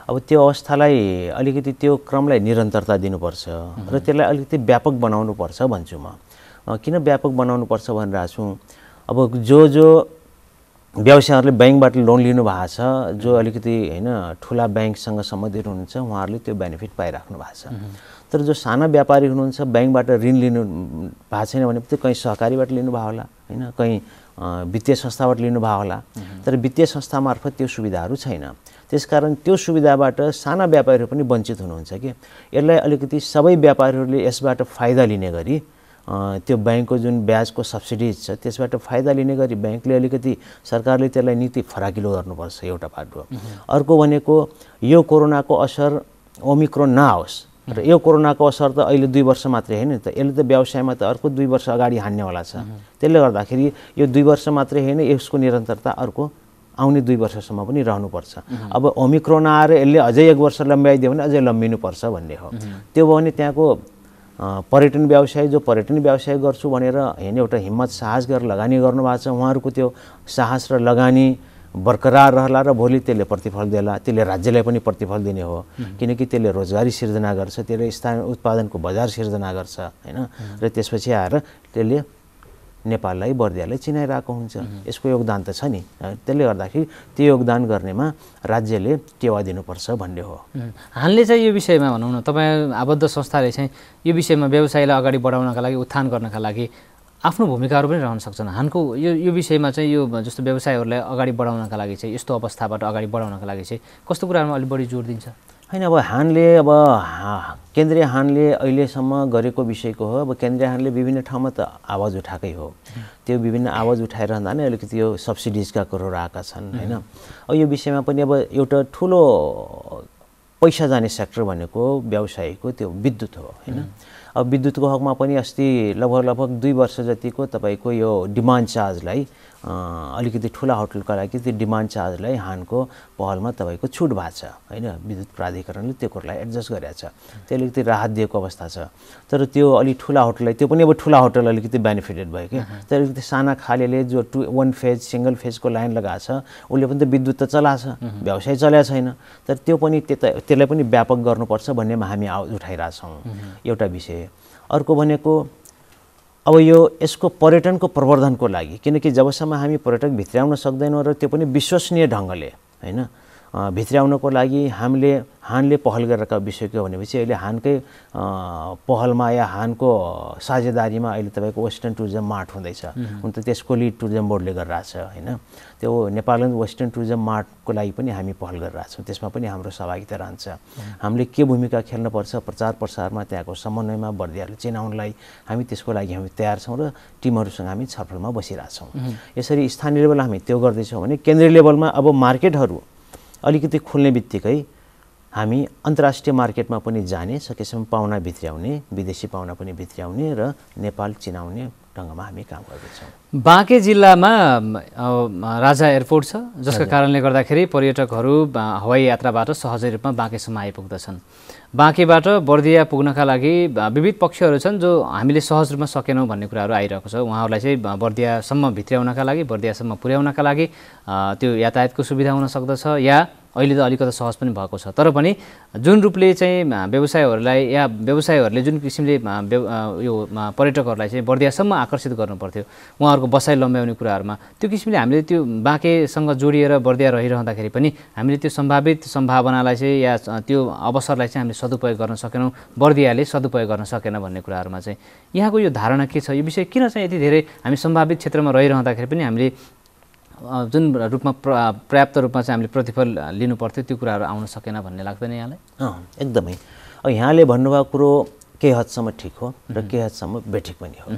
अब त्यो अवस्थालाई अलिकति त्यो क्रमलाई निरन्तरता दिनुपर्छ र त्यसलाई अलिकति व्यापक बनाउनुपर्छ भन्छु म। किन व्यापक बनाउनुपर्छ भनिरहेको छु, अब जो व्यवसायहरूले बैंकबाट लोन लिनु भएको छ, जो अलिकति हैन ठुला बैंकसँग सम्बन्धित हुनुहुन्छ उहाँहरूले त्यो बेनिफिट पाइराख्नु भएको छ। तर जो साना व्यापारी हुनुहुन्छ बैंकबाट ऋण लिनु भएको छैन भने त्यो कहीँ सहकारीबाट लिनुभयो होला हैन, कहीँ वित्तीय संस्थाबाट लिनुभयो होला, तर वित्तीय संस्था मार्फत त्यो सुविधाहरू छैन। त्यसकारण त्यो सुविधाबाट साना व्यापारीहरू पनि वञ्चित हुनुहुन्छ कि यसलाई अलिकति सबै व्यापारीहरूले यसबाट फाइदा लिने गरी त्यो बैंकको जुन ब्याजको सब्सिडिज छ त्यसबाट फाइदा लिने गरी बैंकले अलिकति सरकारले त्यसलाई नीति फराकिलो गर्नुपर्छ, एउटा बाटो। अर्को भनेको यो कोरोनाको असर ओमिक्रोन नआओस् र यो कोरोनाको असर त अहिले 2 वर्ष मात्रै हैन त, यसले त व्यवसायमा त अर्को 2 वर्ष अगाडि हान्नेवाला छ। त्यसले गर्दाखेरि यो 2 वर्ष मात्रै हैन, यसको निरन्तरता अर्को आउने 2 वर्षसम्म पनि रहनुपर्छ। अब ओमिक्रोन आएर यसले अझै 1 वर्ष लम्ब्याइदियो भने अझै लम्बिनुपर्छ भन्ने हो। त्यो भयो भने त्यहाँको पर्यटन व्यवसाय जो पर्यटन व्यवसाय गर्छु भनेर हैन एउटा हिम्मत साहस गरेर लगानी गर्नुभएको छ उहाँहरूको त्यो साहस र लगानी बरकरार रहला र भोलि त्यसले प्रतिफल देला, त्यसले राज्यलाई पनि प्रतिफल दिने हो। किनकि त्यसले रोजगारी सिर्जना गर्छ, त्यसले स्थानीय उत्पादनको बजार सिर्जना गर्छ हैन, र त्यसपछि आएर त्यसले नेपाललाई बर्दियालाई चिनाइरहेको हुन्छ। यसको योगदान त छ नि। त्यसले गर्दाखेरि त्यो योगदान गर्नेमा राज्यले टेवा दिनुपर्छ भन्ने हो। हानले चाहिँ यो विषयमा भनौँ न, तपाईँ आबद्ध संस्थाले चाहिँ यो विषयमा व्यवसायलाई अगाडि बढाउनका लागि उत्थान गर्नका लागि आफ्नो भूमिकाहरू पनि रहन सक्छन्। हानको यो विषयमा चाहिँ यो जस्तो व्यवसायहरूलाई अगाडि बढाउनका लागि चाहिँ यस्तो अवस्थाबाट अगाडि बढाउनका लागि चाहिँ कस्तो कुरामा अलिक बढी जोड दिन्छ? हैन अब हानले अब केन्द्रीय हानले अहिलेसम्म गरेको विषयको हो। अब केन्द्रीय हानले विभिन्न ठाउँमा त आवाज उठाएकै हो, त्यो विभिन्न आवाज उठाइरहँदा नै अलिकति यो सब्सिडिजका कुरोहरू आएका छन् हैन। अब यो विषयमा पनि अब एउटा ठुलो पैसा जाने सेक्टर भनेको व्यवसायको त्यो विद्युत हो हैन। अब विद्युतको हकमा पनि अस्ति लगभग 2 वर्ष जतिको तपाईको यो डिमान्ड चार्जलाई अलिकति ठुला होटलका लागि त्यो डिमान्ड चार्जलाई हानको पहलमा तपाईको छुट भएको छ हैन। विद्युत प्राधिकरणले त्यो कुरालाई एडजस्ट गरेको छ, त्यसले अलिकति राहत दिएको अवस्था छ। तर त्यो अलि ठुला होटललाई त्यो पनि अब ठुला होटल अलिकति बेनिफिटेड भयो क्या। तर अलिकति साना खालेले जो 1 फेज सिंगल फेजको लाइन लगाएको छ उसले पनि त विद्युत त चलाएको छ, व्यवसाय चलेको छैन। तर त्यो पनि त्यसलाई पनि व्यापक गर्नुपर्छ भन्नेमा हामी आवाज उठाइरहेछौँ, एउटा विषय। अर्को भनेको अब यसको पर्यटनको प्रवर्धनको लागि, किनकि जबसम्म हामी पर्यटक भित्र्याउन सक्दैनौँ र त्यो पनि विश्वसनीय ढङ्गले हैन, भित्र्याउनको लागि हानले पहल गरेका विषय के हो भनेपछि अहिले हानकै पहलमा या हानको साझेदारीमा अहिले तपाईँको वेस्टर्न टुरिज्म मार्ट हुँदैछ। हुन त त्यसको लिड टुरिज्म बोर्डले गरिरहेछ होइन। त्यो नेपालगञ्ज वेस्टर्न टुरिज्म मार्टको लागि पनि हामी पहल गरिरहेछौँ। त्यसमा पनि हाम्रो सहभागिता रहन्छ। हामीले के भूमिका खेल्नुपर्छ प्रचार प्रसारमा त्यहाँको समन्वयमा बर्दियाहरूले चिनाउनलाई हामी त्यसको लागि हामी तयार छौँ र टिमहरूसँग हामी छलफलमा बसिरहेछौँ। यसरी स्थानीय लेभलमा हामी त्यो गर्दैछौँ भने केन्द्रीय लेभलमा अब मार्केटहरू अलिकति खुल्ने बित्तिकै हामी अन्तर्राष्ट्रिय मार्केटमा पनि जाने, सकेसम्म पाहुना भित्र्याउने, विदेशी पाहुना पनि भित्र्याउने र नेपाल चिनाउने ढङ्गमा हामी काम गर्दैछौँ। बाँके जिल्लामा राजा एयरपोर्ट छ, जसका कारणले गर्दाखेरि पर्यटकहरू हवाई यात्राबाट सहजै रूपमा बाँकेसम्म आइपुग्दछन्। बाँकेबाट बर्दिया पुग्नका लागि विविध पक्षहरू छन् जो हामीले सहज रूपमा सकेनौँ भन्ने कुराहरू आइरहेको छ। उहाँहरूलाई चाहिँ बर्दियासम्म भित्र्याउनका लागि, बर्दियासम्म पुर्याउनका लागि त्यो यातायातको सुविधा हुन सक्दछ या अहिले त अलिकति सहज पनि भएको छ। तर पनि जुन रूपले चाहिँ व्यवसायहरूलाई या व्यवसायहरूले जुन किसिमले यो पर्यटकहरूलाई चाहिँ बर्दियासम्म आकर्षित गर्नुपर्थ्यो उहाँहरूको बसाइ लम्ब्याउने कुराहरूमा, त्यो किसिमले हामीले त्यो बाँकेसँग जोडिएर बर्दिया रहिरहँदाखेरि पनि हामीले त्यो सम्भावित सम्भावनालाई चाहिँ या त्यो अवसरलाई चाहिँ हामीले सदुपयोग गर्न सकेनौँ, बर्दियाले सदुपयोग गर्न सकेन भन्ने कुराहरूमा चाहिँ यहाँको यो धारणा के छ? यो विषय किन चाहिँ यति धेरै हामी सम्भावित क्षेत्रमा रहिरहँदाखेरि पनि हामीले जुन रूपमा पर्याप्त रूपमा चाहिँ हामीले प्रतिफल लिनु पर्थ्यो त्यो कुराहरू आउन सकेन भन्ने लाग्दैन यहाँलाई? एकदमै। यहाँले भन्नुभएको कुरो केही हदसम्म ठिक हो र केही हदसम्म बेठिक पनि हो।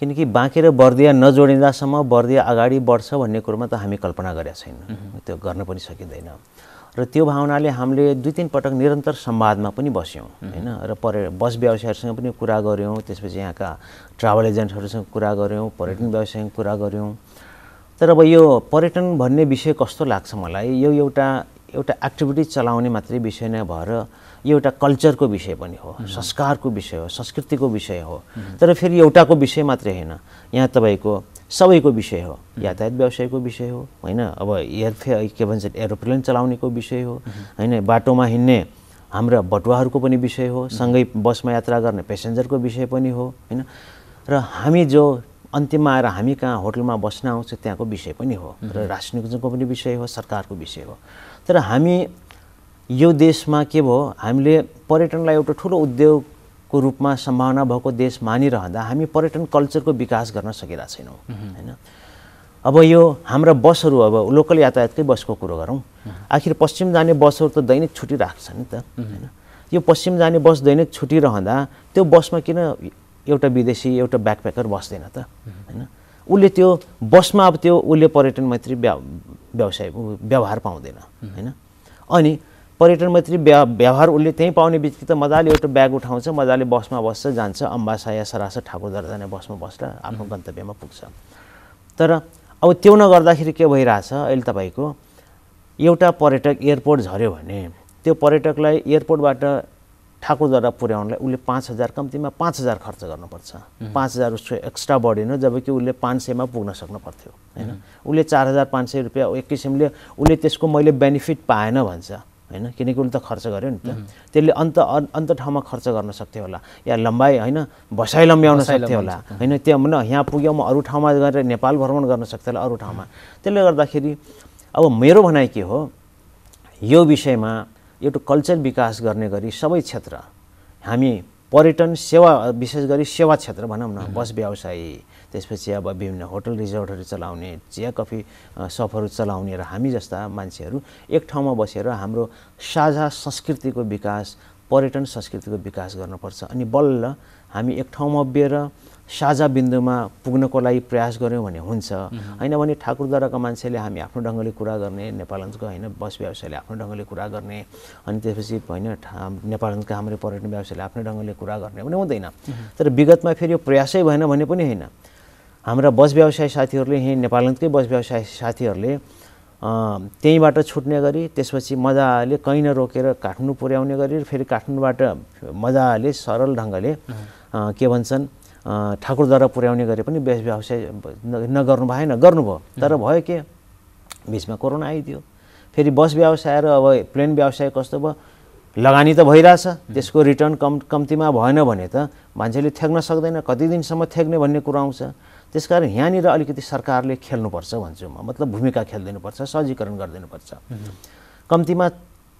किनकि बाँके र बर्दिया नजोडिँदासम्म बर्दिया अगाडि बढ्छ भन्ने कुरोमा त हामी कल्पना गरेका छैनौँ, त्यो गर्न पनि सकिँदैन। र त्यो भावनाले हामीले 2-3 पटक निरन्तर संवादमा पनि बस्यौँ होइन। र बस व्यवसायहरूसँग पनि कुरा गऱ्यौँ, त्यसपछि यहाँका ट्राभल एजेन्टहरूसँग कुरा गऱ्यौँ, पर्यटन व्यवसायसँग कुरा गऱ्यौँ। तर अब यो पर्यटन भन्ने विषय कस्तो लाग्छ मलाई, यो एउटा एक्टिभिटी चलाउने मात्रै विषय नै भएर यो एउटा कल्चरको विषय पनि हो, संस्कारको विषय हो, संस्कृतिको विषय हो। तर फेरि एउटाको विषय मात्रै होइन, यहाँ तपाईँको सबैको विषय हो। यातायात व्यवसायको विषय हो होइन। अब के भन्छ एरोप्लेन चलाउनेको विषय हो होइन। बाटोमा हिँड्ने हाम्रा बटुवाहरूको पनि विषय हो, सँगै बसमा यात्रा गर्ने पेसेन्जरको विषय पनि हो होइन। र हामी जो अन्तिममा आएर हामी कहाँ होटलमा बस्न आउँछ त्यहाँको विषय पनि हो र राष्ट्रियको पनि विषय हो, सरकारको विषय हो। तर हामी यो देशमा के भयो, हामीले पर्यटनलाई एउटा ठुलो उद्योगको रूपमा सम्भावना भएको देश मानिरहँदा हामी पर्यटन कल्चरको विकास गर्न सकिरहेका छैनौँ होइन। अब यो हाम्रा बसहरू, अब लोकल यातायातकै बसको कुरो गरौँ, आखिर पश्चिम जाने बसहरू त दैनिक छुटिराख्छ नि त होइन। यो पश्चिम जाने बस दैनिक छुटिरहँदा त्यो बसमा किन एउटा विदेशी एउटा ब्याकप्याकर बस्दैन त होइन। उसले त्यो बसमा अब त्यो उसले पर्यटन मैत्री व्यवहार पाउँदैन होइन। अनि पर्यटन मैत्री व्यवहार उसले त्यहीँ पाउने बित्तिकै त मजाले एउटा ब्याग उठाउँछ, मजाले बसमा बस्छ, जान्छ अम्बासा या सरासा ठाकुरद्वारा जाने बसमा बस्छ, आफ्नो गन्तव्यमा पुग्छ। तर अब त्यो नगर्दाखेरि के भइरहेछ, अहिले तपाईँको एउटा पर्यटक एयरपोर्ट झऱ्यो भने त्यो पर्यटकलाई एयरपोर्टबाट ठाकुरद्वारा पुर्याउनलाई उसले 5,000 कम्तीमा 5,000 खर्च गर्नुपर्छ। 5,000 उसको एक्स्ट्रा बढेन, जबकि उसले 500मा पुग्न सक्नु पर्थ्यो होइन। उसले 4,500 रुपियाँ एक किसिमले उसले त्यसको मैले बेनिफिट पाएन भन्छ होइन, किनकि उसले त खर्च गर्यो नि त। त्यसले अन्त ठाउँमा खर्च गर्न सक्थ्यो होला या लम्बाइ होइन बसाइ लम्ब्याउन सक्थ्यो होला होइन। त्यहाँ यहाँ पुग्यो म अरू ठाउँमा गएर नेपाल भ्रमण गर्न सक्थ्यो होला अरू ठाउँमा। त्यसले गर्दाखेरि अब मेरो भनाइ के हो, यो विषयमा एउटा कल्चर विकास गर्ने गरी सबै क्षेत्र हामी पर्यटन सेवा, विशेष गरी सेवा क्षेत्र भनौँ न, बस व्यवसायी, त्यसपछि अब विभिन्न होटल रिजोर्टहरू चलाउने, चिया कफी सपहरू चलाउने र हामी जस्ता मान्छेहरू एक ठाउँमा बसेर हाम्रो साझा संस्कृतिको विकास, पर्यटन संस्कृतिको विकास गर्नुपर्छ। अनि बल्ल हामी एक ठाउँमा उभिएर साझा बिन्दुमा पुग्नको लागि प्रयास गऱ्यौँ भने हुन्छ। होइन भने ठाकुरद्वाराका मान्छेले हामी आफ्नो ढङ्गले कुरा गर्ने, नेपालगञ्जको होइन बस व्यवसायले आफ्नो ढङ्गले कुरा गर्ने, अनि त्यसपछि होइन नेपालगञ्जका हाम्रो पर्यटन व्यवसायले आफ्नो ढङ्गले कुरा गर्ने भने हुँदैन। तर विगतमा फेरि यो प्रयासै भएन भने पनि होइन। हाम्रा बस व्यवसाय साथीहरूले, यहीँ नेपालगञ्जकै बस व्यवसाय साथीहरूले त्यहीँबाट छुट्ने गरी त्यसपछि मजाले कहीँ नरोकेर काठमाडौँ पुर्याउने गरी फेरि काठमाडौँबाट मजाले सरल ढङ्गले के भन्छन् ठाकुरद्वारा पुर्याउने गरे पनि बस व्यवसाय नगर्नु भएन, गर्नुभयो। तर भयो के, बिचमा कोरोना आइदियो। फेरि बस व्यवसाय र अब प्लेन व्यवसाय कस्तो भयो, लगानी त भइरहेछ, त्यसको रिटर्न कम्तीमा भएन भने त मान्छेले थ्याक्न सक्दैन, कति दिनसम्म थ्याक्ने भन्ने कुरा आउँछ। त्यसकारण यहाँनिर अलिकति सरकारले खेल्नुपर्छ भन्छु म, मतलब भूमिका खेलिदिनुपर्छ, सहजीकरण गरिदिनुपर्छ। कम्तीमा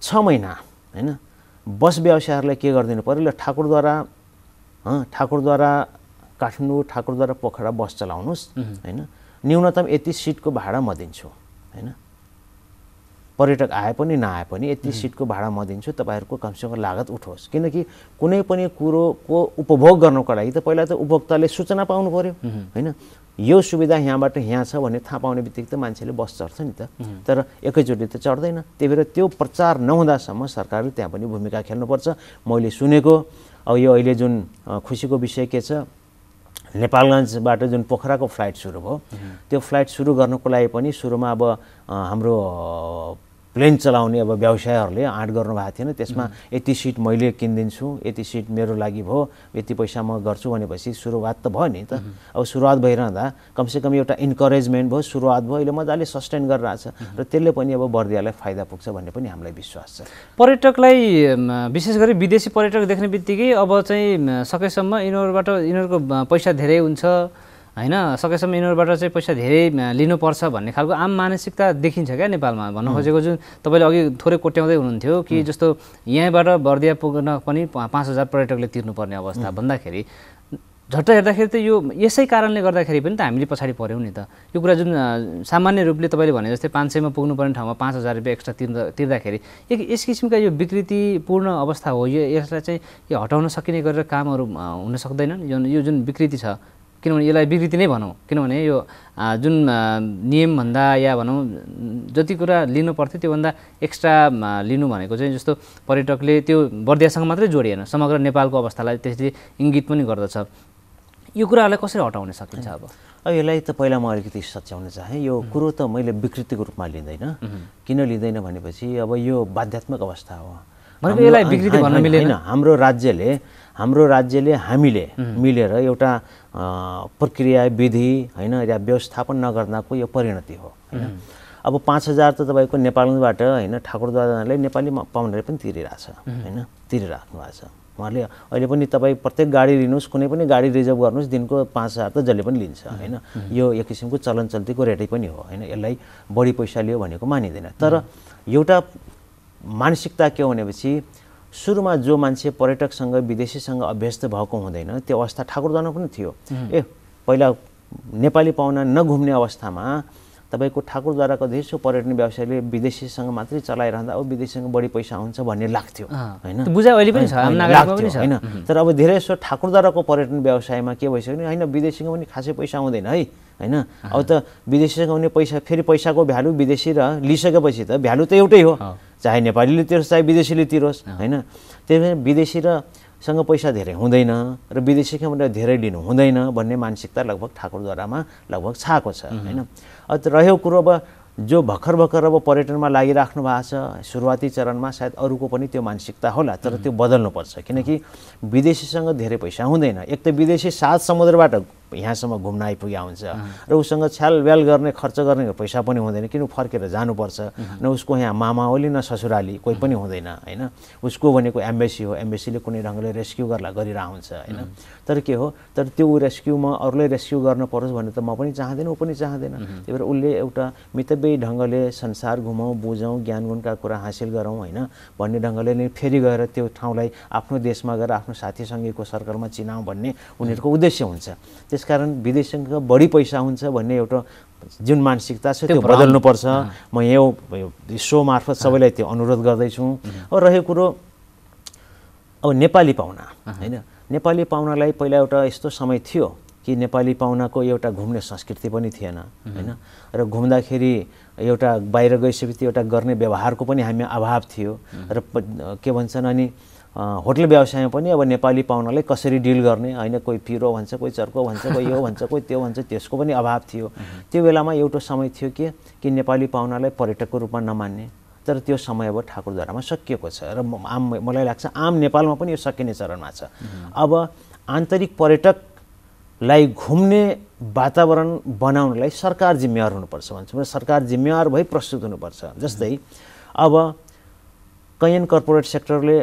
6 महिना हैन बस व्यवसायहरूलाई के गरिदिनु पर्यो, ल ठाकुरद्वारा काठमाडौँ, ठाकुरद्वारा पोखरा बस चलाउनुहोस् हैन, न्यूनतम यति सिटको भाडा म दिन्छु हैन, पर्यटक आए पनि नआए पनि यति सिटको भाडा म दिन्छु, तपाईँहरूको कमसेकम लागत उठोस्। किनकि कुनै पनि कुरोको उपभोग गर्नको लागि त पहिला त उपभोक्ताले सूचना पाउनु पर्यो हैन, यो सुविधा यहाँबाट यहाँ छ भन्ने थाहा पाउने बित्तिकै त मान्छेले बस चढ्छ नि त, तर एकैचोटि त चढ्दैन। त्यही भएर त्यो प्रचार नहुँदासम्म सरकारले त्यहाँ पनि भूमिका खेल्नुपर्छ। मैले सुनेको अब यो अहिले जुन खुसीको विषय के छ, नेपालगञ्जबाट जुन पोखराको फ्लाइट सुरु भयो, त्यो फ्लाइट सुरु गर्नको लागि पनि सुरुमा अब हाम्रो प्लेन चलाउने अब व्यवसायहरूले आँट गर्नु भएको थिएन। त्यसमा यति सिट मैले किनिदिन्छु, यति सिट मेरो लागि भयो, यति पैसा म गर्छु भनेपछि सुरुवात त भयो नि त। अब सुरुवात भइरहँदा कमसेकम एउटा इन्करेजमेन्ट भयो, सुरुवात भयो, अहिले मजाले सस्टेन गरिरहेछ र त्यसले पनि अब बर्दियालाई फाइदा पुग्छ भन्ने पनि हामीलाई विश्वास छ। पर्यटकलाई विशेष गरी विदेशी पर्यटक देख्ने बित्तिकै अब चाहिँ सकेसम्म यिनीहरूको पैसा धेरै हुन्छ हैन, सकेसम्म यिनीहरूबाट चाहिँ पैसा धेरै लिनुपर्छ भन्ने खालको आम मानसिकता देखिन्छ क्या नेपालमा। भन्नु खोजेको जुन तपाईँले अघि थोरै कोट्याउँदै हुनुहुन्थ्यो कि जस्तो यहीँबाट बर्दिया पुग्न पनि 5,000 पर्यटकले तिर्नुपर्ने अवस्था भन्दाखेरि झट्ट हेर्दाखेरि त यो यसै कारणले गर्दाखेरि पनि त हामीले पछाडि पऱ्यौँ नि त। यो कुरा जुन सामान्य रूपले तपाईँले भने जस्तै 500मा पुग्नुपर्ने ठाउँमा 5,000 रुपियाँ एक्स्ट्रा तिर्दाखेरि यस किसिमका यो विकृतिपूर्ण अवस्था हो। यसलाई चाहिँ यो हटाउन सकिने गरेर कामहरू हुन सक्दैनन्? यो जुन विकृति छ, किनभने यसलाई विकृति नै भनौँ, किनभने यो जुन नियमभन्दा या भनौँ जति कुरा लिनु पर्थ्यो त्योभन्दा एक्स्ट्रा लिनु भनेको चाहिँ जस्तो पर्यटकले त्यो बर्दियासँग मात्रै जोडिएन, समग्र नेपालको अवस्थालाई त्यसले इङ्गित पनि गर्दछ। यो कुराहरूलाई कसरी हटाउन सकिन्छ? अब यसलाई त पहिला म अलिकति सच्याउन चाहेँ। यो कुरो त मैले विकृतिको रूपमा लिँदैन। किन लिँदैन भनेपछि अब यो बाध्यात्मक अवस्था हो। भनेको यसलाई विकृति भन्न मिलेन। हाम्रो राज्यले हामीले मिलेर एउटा प्रक्रिया विधि हैन या व्यवस्थापन नगर्दाको यो परिणति हो हैन। अब 5,000 त तपाईँको नेपालबाट हैन ठाकुरद्वाराले नेपाली पाउनेले पनि तिरिरहेछ हैन, तिरिराख्नु भएको छ। उहाँले अहिले पनि तपाईँ प्रत्येक गाडी लिनुहोस्, कुनै पनि गाडी रिजर्भ गर्नुहोस्, दिनको 5,000 त जसले पनि लिन्छ हैन। यो एक किसिमको चलन चल्तीको रेटै पनि हो हैन, यसलाई बढी पैसा लियो भनेको मानिँदैन। तर एउटा मानसिकता के हो भनेपछि सुरुमा जो मान्छे पर्यटकसँग विदेशीसँग अभ्यस्त भएको हुँदैन त्यो अवस्था ठाकुरद्वारमा पनि थियो। पहिला नेपाली पाहुना नघुम्ने अवस्थामा तपाईँको ठाकुरद्वाराको देशको पर्यटन व्यवसायले विदेशीसँग मात्रै चलाइरहँदा अब विदेशीसँग बढी पैसा हुन्छ भन्ने लाग्थ्यो हैन, बुझाइ अहिले पनि छ, हैन। तर अब धेरै जसो ठाकुरद्वाराको पर्यटन व्यवसायमा के भइसक्यो भने हैन विदेशीको पनि खासै पैसा हुँदैन है हैन। अब त विदेशीसँग हुने पैसा, फेरि पैसाको भ्यालु विदेशी र लिइसकेपछि त भ्यालु त एउटै हो, चाहे नेपालीले तिरोस् चाहे विदेशीले तिरोस् हैन। त्यही भएर विदेशी र सँग पैसा धेरै हुँदैन र विदेशीबाट धेरै लिनु हुँदैन भन्ने मानसिकता लगभग ठाकुरद्वारामा लगभग छाएको छ हैन। अब रह्यो कुरो अब जो भर्खर अब पर्यटनमा लागिराख्नु भएको छ सुरुवाती चरणमा सायद अरूको पनि त्यो मानसिकता होला, तर त्यो बदल्नुपर्छ। किनकि विदेशीसँग धेरै पैसा हुँदैन। एक त विदेशी 7 समुद्रबाट यहाँसम्म घुम्न आइपुग्या हुन्छ र उसँग छ्यालब्याल गर्ने खर्च गर्ने पैसा पनि हुँदैन, किन फर्केर जानुपर्छ। न उसको यहाँ मामाओली न ससुराली कोही पनि हुँदैन हैन। उसको भनेको एम्बेसी हो, एम्बेसीले कुनै ढङ्गले रेस्क्यु गरिरहेको हुन्छ हैन। तर के हो, तर त्यो रेस्क्युमा अरूले रेस्क्यु गर्न परोस् भने त म पनि चाहँदैन, ऊ पनि चाहँदैन। त्यही भएर उसले एउटा मितव्ययी ढङ्गले संसार घुमाउँ, बुझौँ, ज्ञान गुणका कुरा हासिल गरौँ हैन भन्ने ढङ्गले नै फेरि गएर त्यो ठाउँलाई आफ्नो देशमा गएर आफ्नो साथीसँगैको सर्कलमा चिनाउँ भन्ने उनीहरूको उद्देश्य हुन्छ। त्यसकारण विदेशसँग बढी पैसा हुन्छ भन्ने एउटा जुन मानसिकता छ त्यो बदल्नुपर्छ। म यो सो मार्फत सबैलाई त्यो अनुरोध गर्दैछु। अब रहेको कुरो अब नेपाली पाहुना हैन, नेपाली पाहुनालाई पहिला एउटा यस्तो समय थियो कि नेपाली पाहुनाको एउटा घुम्ने संस्कृति पनि थिएन हैन, र घुम्दाखेरि एउटा बाहिर गइसकेपछि एउटा गर्ने व्यवहारको पनि हामी अभाव थियो र के भन्छन् अनि होटल व्यवसायमा पनि अब नेपाली पाहुनालाई कसरी डिल गर्ने हैन, कोही पिरो भन्छ, कोही चर्को भन्छ, कोही यो भन्छ, कोही त्यो भन्छ, त्यसको पनि अभाव थियो। त्यो बेलामा एउटा समय थियो कि नेपाली पाहुनालाई पर्यटकको रूपमा नमान्ने, तर त्यो समय अब ठाकुरद्वारामा सकिएको छ र मलाई लाग्छ आम नेपालमा पनि यो सकिने चरणमा छ। अब आन्तरिक पर्यटकलाई घुम्ने वातावरण बनाउनलाई सरकार जिम्मेवार हुनुपर्छ भन्छु म। सरकार जिम्मेवार भई प्रस्तुत हुनुपर्छ। जस्तै अब कैयन कर्पोरेट सेक्टरले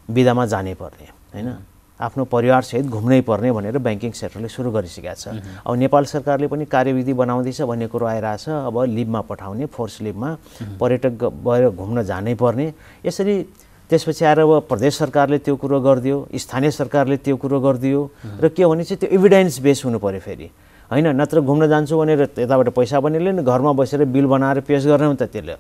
विधामा जानै पर्ने हैन, आफ्नो परिवारसहित घुम्नै पर्ने भनेर ब्याङ्किङ सेक्टरले सुरु गरिसकेको छ। अब नेपाल सरकारले पनि कार्यविधि बनाउँदैछ भन्ने कुरो आइरहेछ। अब लिभमा पठाउने, फोर्स लिभमा पर्यटक गएर घुम्न जानै पर्ने। यसरी त्यसपछि आएर अब प्रदेश सरकारले त्यो कुरो गरिदियो, स्थानीय सरकारले त्यो कुरो गरिदियो र के भने चाहिँ त्यो एभिडेन्स बेस हुनु पऱ्यो फेरि, होइन? नत्र घुम्न जान्छु भनेर यताबाट पैसा पनि लिने, घरमा बसेर बिल बनाएर पेस गर्ने हो त त्यसले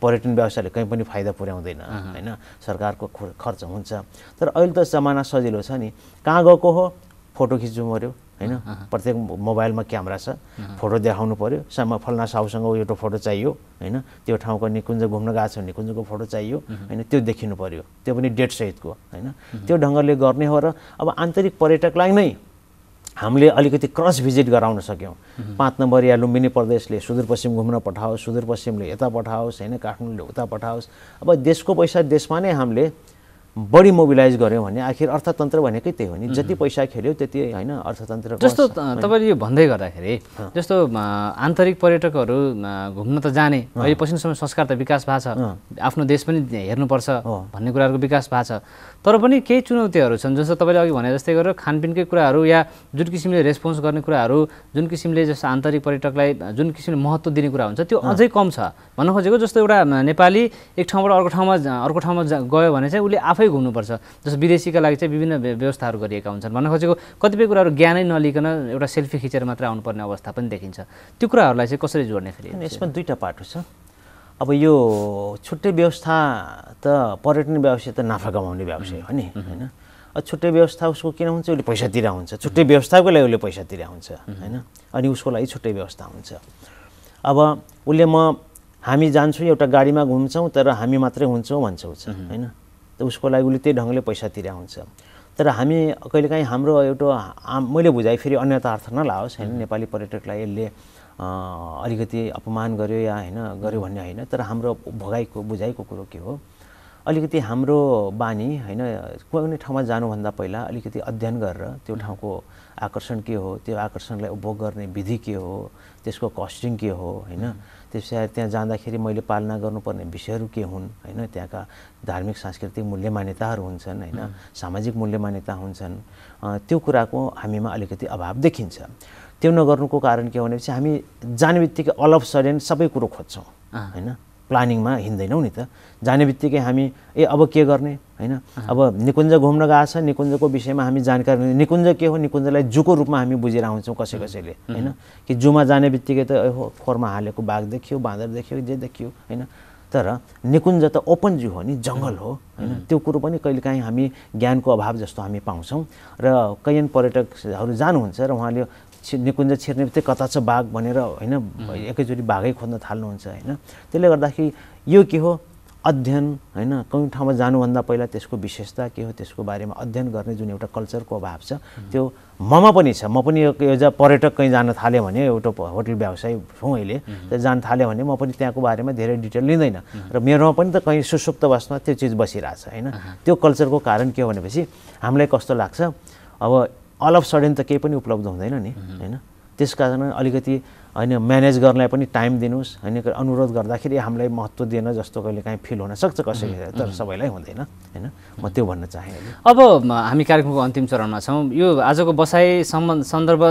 पर्यटन व्यवसायले कहीँ पनि फाइदा पुर्याउँदैन, होइन? सरकारको खर्च हुन्छ। तर अहिले त जमाना सजिलो छ नि, कहाँ गएको हो फोटो खिच्नु पऱ्यो, होइन? प्रत्येक मोबाइलमा क्यामेरा छ, फोटो देखाउनु पऱ्यो, फल्ना साहुसँग एउटा फोटो चाहियो, होइन? त्यो ठाउँको निकुञ्ज घुम्न गएको छ निकुञ्जको फोटो चाहियो, होइन? त्यो देखिनु पऱ्यो, त्यो पनि डेट सहितको, होइन? त्यो ढङ्गले गर्ने हो। र अब आन्तरिक पर्यटकलाई नै हामीले अलिकति क्रस भिजिट गराउन सक्यौँ। 5 नम्बर या लुम्बिनी प्रदेशले सुदूरपश्चिम घुम्न पठाओस्, सुदूरपश्चिमले यता पठाओस्, होइन? काठमाडौँले उता पठाओस्। अब देशको पैसा देशमा नै हामीले बढी मोबिलाइज गऱ्यौँ भने आखिर अर्थतन्त्र भनेकै त्यही हो नि, जति पैसा खेल्यो त्यति, होइन? अर्थतन्त्र जस्तो तपाईँले यो भन्दै गर्दाखेरि जस्तो आन्तरिक पर्यटकहरू घुम्न त जाने, अहिले पछिल्लो समय संस्कार त विकास भएको छ, आफ्नो देश पनि हेर्नुपर्छ भन्ने कुराहरूको विकास भएको छ। तर पनि केही चुनौतीहरू छन्, जस्तो तपाईँले अघि भने जस्तै गरेर खानपिनकै कुराहरू या जुन किसिमले रेस्पोन्स गर्ने कुराहरू, जुन किसिमले जस्तो आन्तरिक पर्यटकलाई जुन किसिमले महत्त्व दिने कुरा हुन्छ त्यो अझै कम छ भन्न खोजेको। जस्तो एउटा नेपाली एक ठाउँबाट अर्को ठाउँमा गयो भने चाहिँ उसले आफै घुम्नुपर्छ। जस्तो विदेशीका लागि चाहिँ विभिन्न व्यवस्थाहरू गरिएका हुन्छन्। भन्न खोजेको कतिपय कुराहरू ज्ञानै नलिकन एउटा सेल्फी खिचेर मात्र आउनुपर्ने अवस्था पनि देखिन्छ। त्यो कुराहरूलाई चाहिँ कसरी जोड्ने फेरि? यसमा दुईवटा पाटो छ। अब यो छुट्टै व्यवस्था त पर्यटन व्यवसाय त नाफा कमाउने व्यवसाय हो नि, होइन? छुट्टै व्यवस्था उसको किन हुन्छ? उसले पैसा तिरा हुन्छ, छुट्टै व्यवस्थाको लागि उसले पैसा तिरा हुन्छ, होइन? अनि उसको लागि छुट्टै व्यवस्था हुन्छ। अब उसले हामी जान्छौँ एउटा गाडीमा घुम्छौँ तर हामी मात्रै हुन्छौँ भन्छ उसो, होइन? त उसको लागि उसले त्यही ढङ्गले पैसा तिरा हुन्छ। तर हामी कहिलेकाहीँ हाम्रो एउटा मैले बुझाइ फेरि अन्यथा अर्थ नलाओस्, होइन? नेपाली पर्यटकलाई यसले अलिकति अपमान गर्यो या होइन गर्यो भन्ने होइन, तर हाम्रो बुझाइको कुरो के हो, अलिकति हाम्रो बानी, होइन? कुनै ठाउँमा जानुभन्दा पहिला अलिकति अध्ययन गरेर त्यो ठाउँको आकर्षण के हो, त्यो आकर्षणलाई उपभोग गर्ने विधि के हो, त्यसको कस्टिङ के हो, होइन? त्यसपछि त्यहाँ जाँदाखेरि मैले पालना गर्नुपर्ने विषयहरू के हुन्, होइन? त्यहाँका धार्मिक सांस्कृतिक मूल्य मान्यताहरू हुन्छन्, होइन? सामाजिक मूल्य मान्यता हुन्छन्, त्यो कुराको हामीमा अलिकति अभाव देखिन्छ। त्यो नगर्नुको कारण के हो भनेपछि हामी जाने बित्तिकै अल अफ सडन सबै कुरो खोज्छौँ, होइन? प्लानिङमा हिँड्दैनौँ नि त। जाने बित्तिकै हामी अब के गर्ने, होइन? अब निकुञ्ज घुम्न गएको छ, निकुञ्जको विषयमा हामी जानकारी, निकुञ्ज के हो, निकुञ्जलाई जूको रूपमा हामी बुझेर आउँछौँ कसैले, होइन? कि जूमा जाने बित्तिकै त खोरमा हालेको बाघ देखियो, बाँदर देखियो, जे देखियो, होइन? तर निकुञ्ज त ओपन जू हो नि, जङ्गल हो, होइन? त्यो कुरो पनि कहिलेकाहीँ हामी ज्ञानको अभाव जस्तो हामी पाउँछौँ। र कैयन पर्यटकहरू जानुहुन्छ र उहाँले निकुञ्ज छिर्ने बित्तिकै कता छ बाघ भनेर, होइन? एकैचोटि बाघै खोज्न थाल्नुहुन्छ, होइन? त्यसले गर्दाखेरि यो के हो, अध्ययन, होइन? कुनै ठाउँमा जानुभन्दा पहिला त्यसको विशेषता के हो त्यसको बारेमा अध्ययन गर्ने जुन एउटा कल्चरको अभाव छ त्यो ममा पनि छ। म पनि एउटा पर्यटक कहीँ जान थाल्यो भने, एउटा होटल व्यवसाय हुँ अहिले, त जान थाल्यो भने म पनि त्यहाँको बारेमा धेरै डिटेल लिँदैन र मेरोमा पनि त कहीँ सुसुप्त अवस्थामा त्यो चिज बसिरहेछ, होइन? त्यो कल्चरको कारण के हो भनेपछि हामीलाई कस्तो लाग्छ, अब अल अफ सडन त केही पनि उपलब्ध हुँदैन नि, होइन? त्यस कारण अलिकति, होइन, म्यानेज गर्नलाई पनि टाइम दिनुहोस्, होइन? अनुरोध गर्दाखेरि हामीलाई महत्त्व दिएन जस्तो कहिलेकाहीँ फिल हुनसक्छ कसैले, तर सबैलाई हुँदैन, होइन? म त्यो भन्न चाहेँ। अब हामी कार्यक्रमको अन्तिम चरणमा छौँ। यो आजको बसाइ सन्दर्भ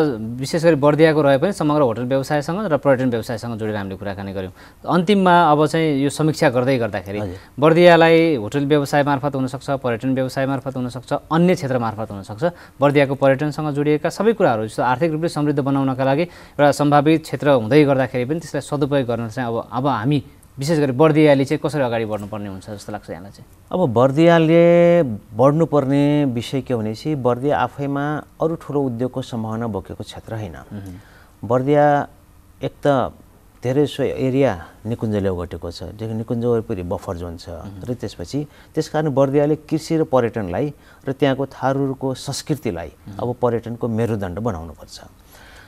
विशेष गरी बर्दियाको रहे पनि समग्र होटल व्यवसायसँग र पर्यटन व्यवसायसँग जोडेर हामीले कुराकानी गऱ्यौँ। अन्तिममा अब चाहिँ यो समीक्षा गर्दै गर्दाखेरि बर्दियालाई होटल व्यवसाय मार्फत हुनसक्छ, पर्यटन व्यवसाय मार्फत हुनसक्छ, अन्य क्षेत्र मार्फत हुनसक्छ, बर्दियाको पर्यटनसँग जोडिएका सबै कुराहरू जस्तो आर्थिक रूपले समृद्ध बनाउनका लागि एउटा सम्भावित क्षेत्र हुँदै गर्दाखेरि पनि त्यसलाई सदुपयोग गर्न चाहिँ अब हामी विशेष गरी बर्दियाले चाहिँ कसरी अगाडि बढ्नुपर्ने हुन्छ जस्तो लाग्छ यहाँलाई चाहिँ? अब बर्दियाले बढ्नुपर्ने विषय के भनेपछि बर्दिया आफैमा अरू ठुलो उद्योगको सम्भावना बोकेको क्षेत्र होइन। बर्दिया एक त धेरै सो एरिया निकुञ्जले ओगटेको छ, निकुञ्ज वरिपरि बफर जोन छ, र त्यसपछि त्यसकारण बर्दियाले कृषि र पर्यटनलाई र त्यहाँको थारूहरूको संस्कृतिलाई अब पर्यटनको मेरुदण्ड बनाउनुपर्छ।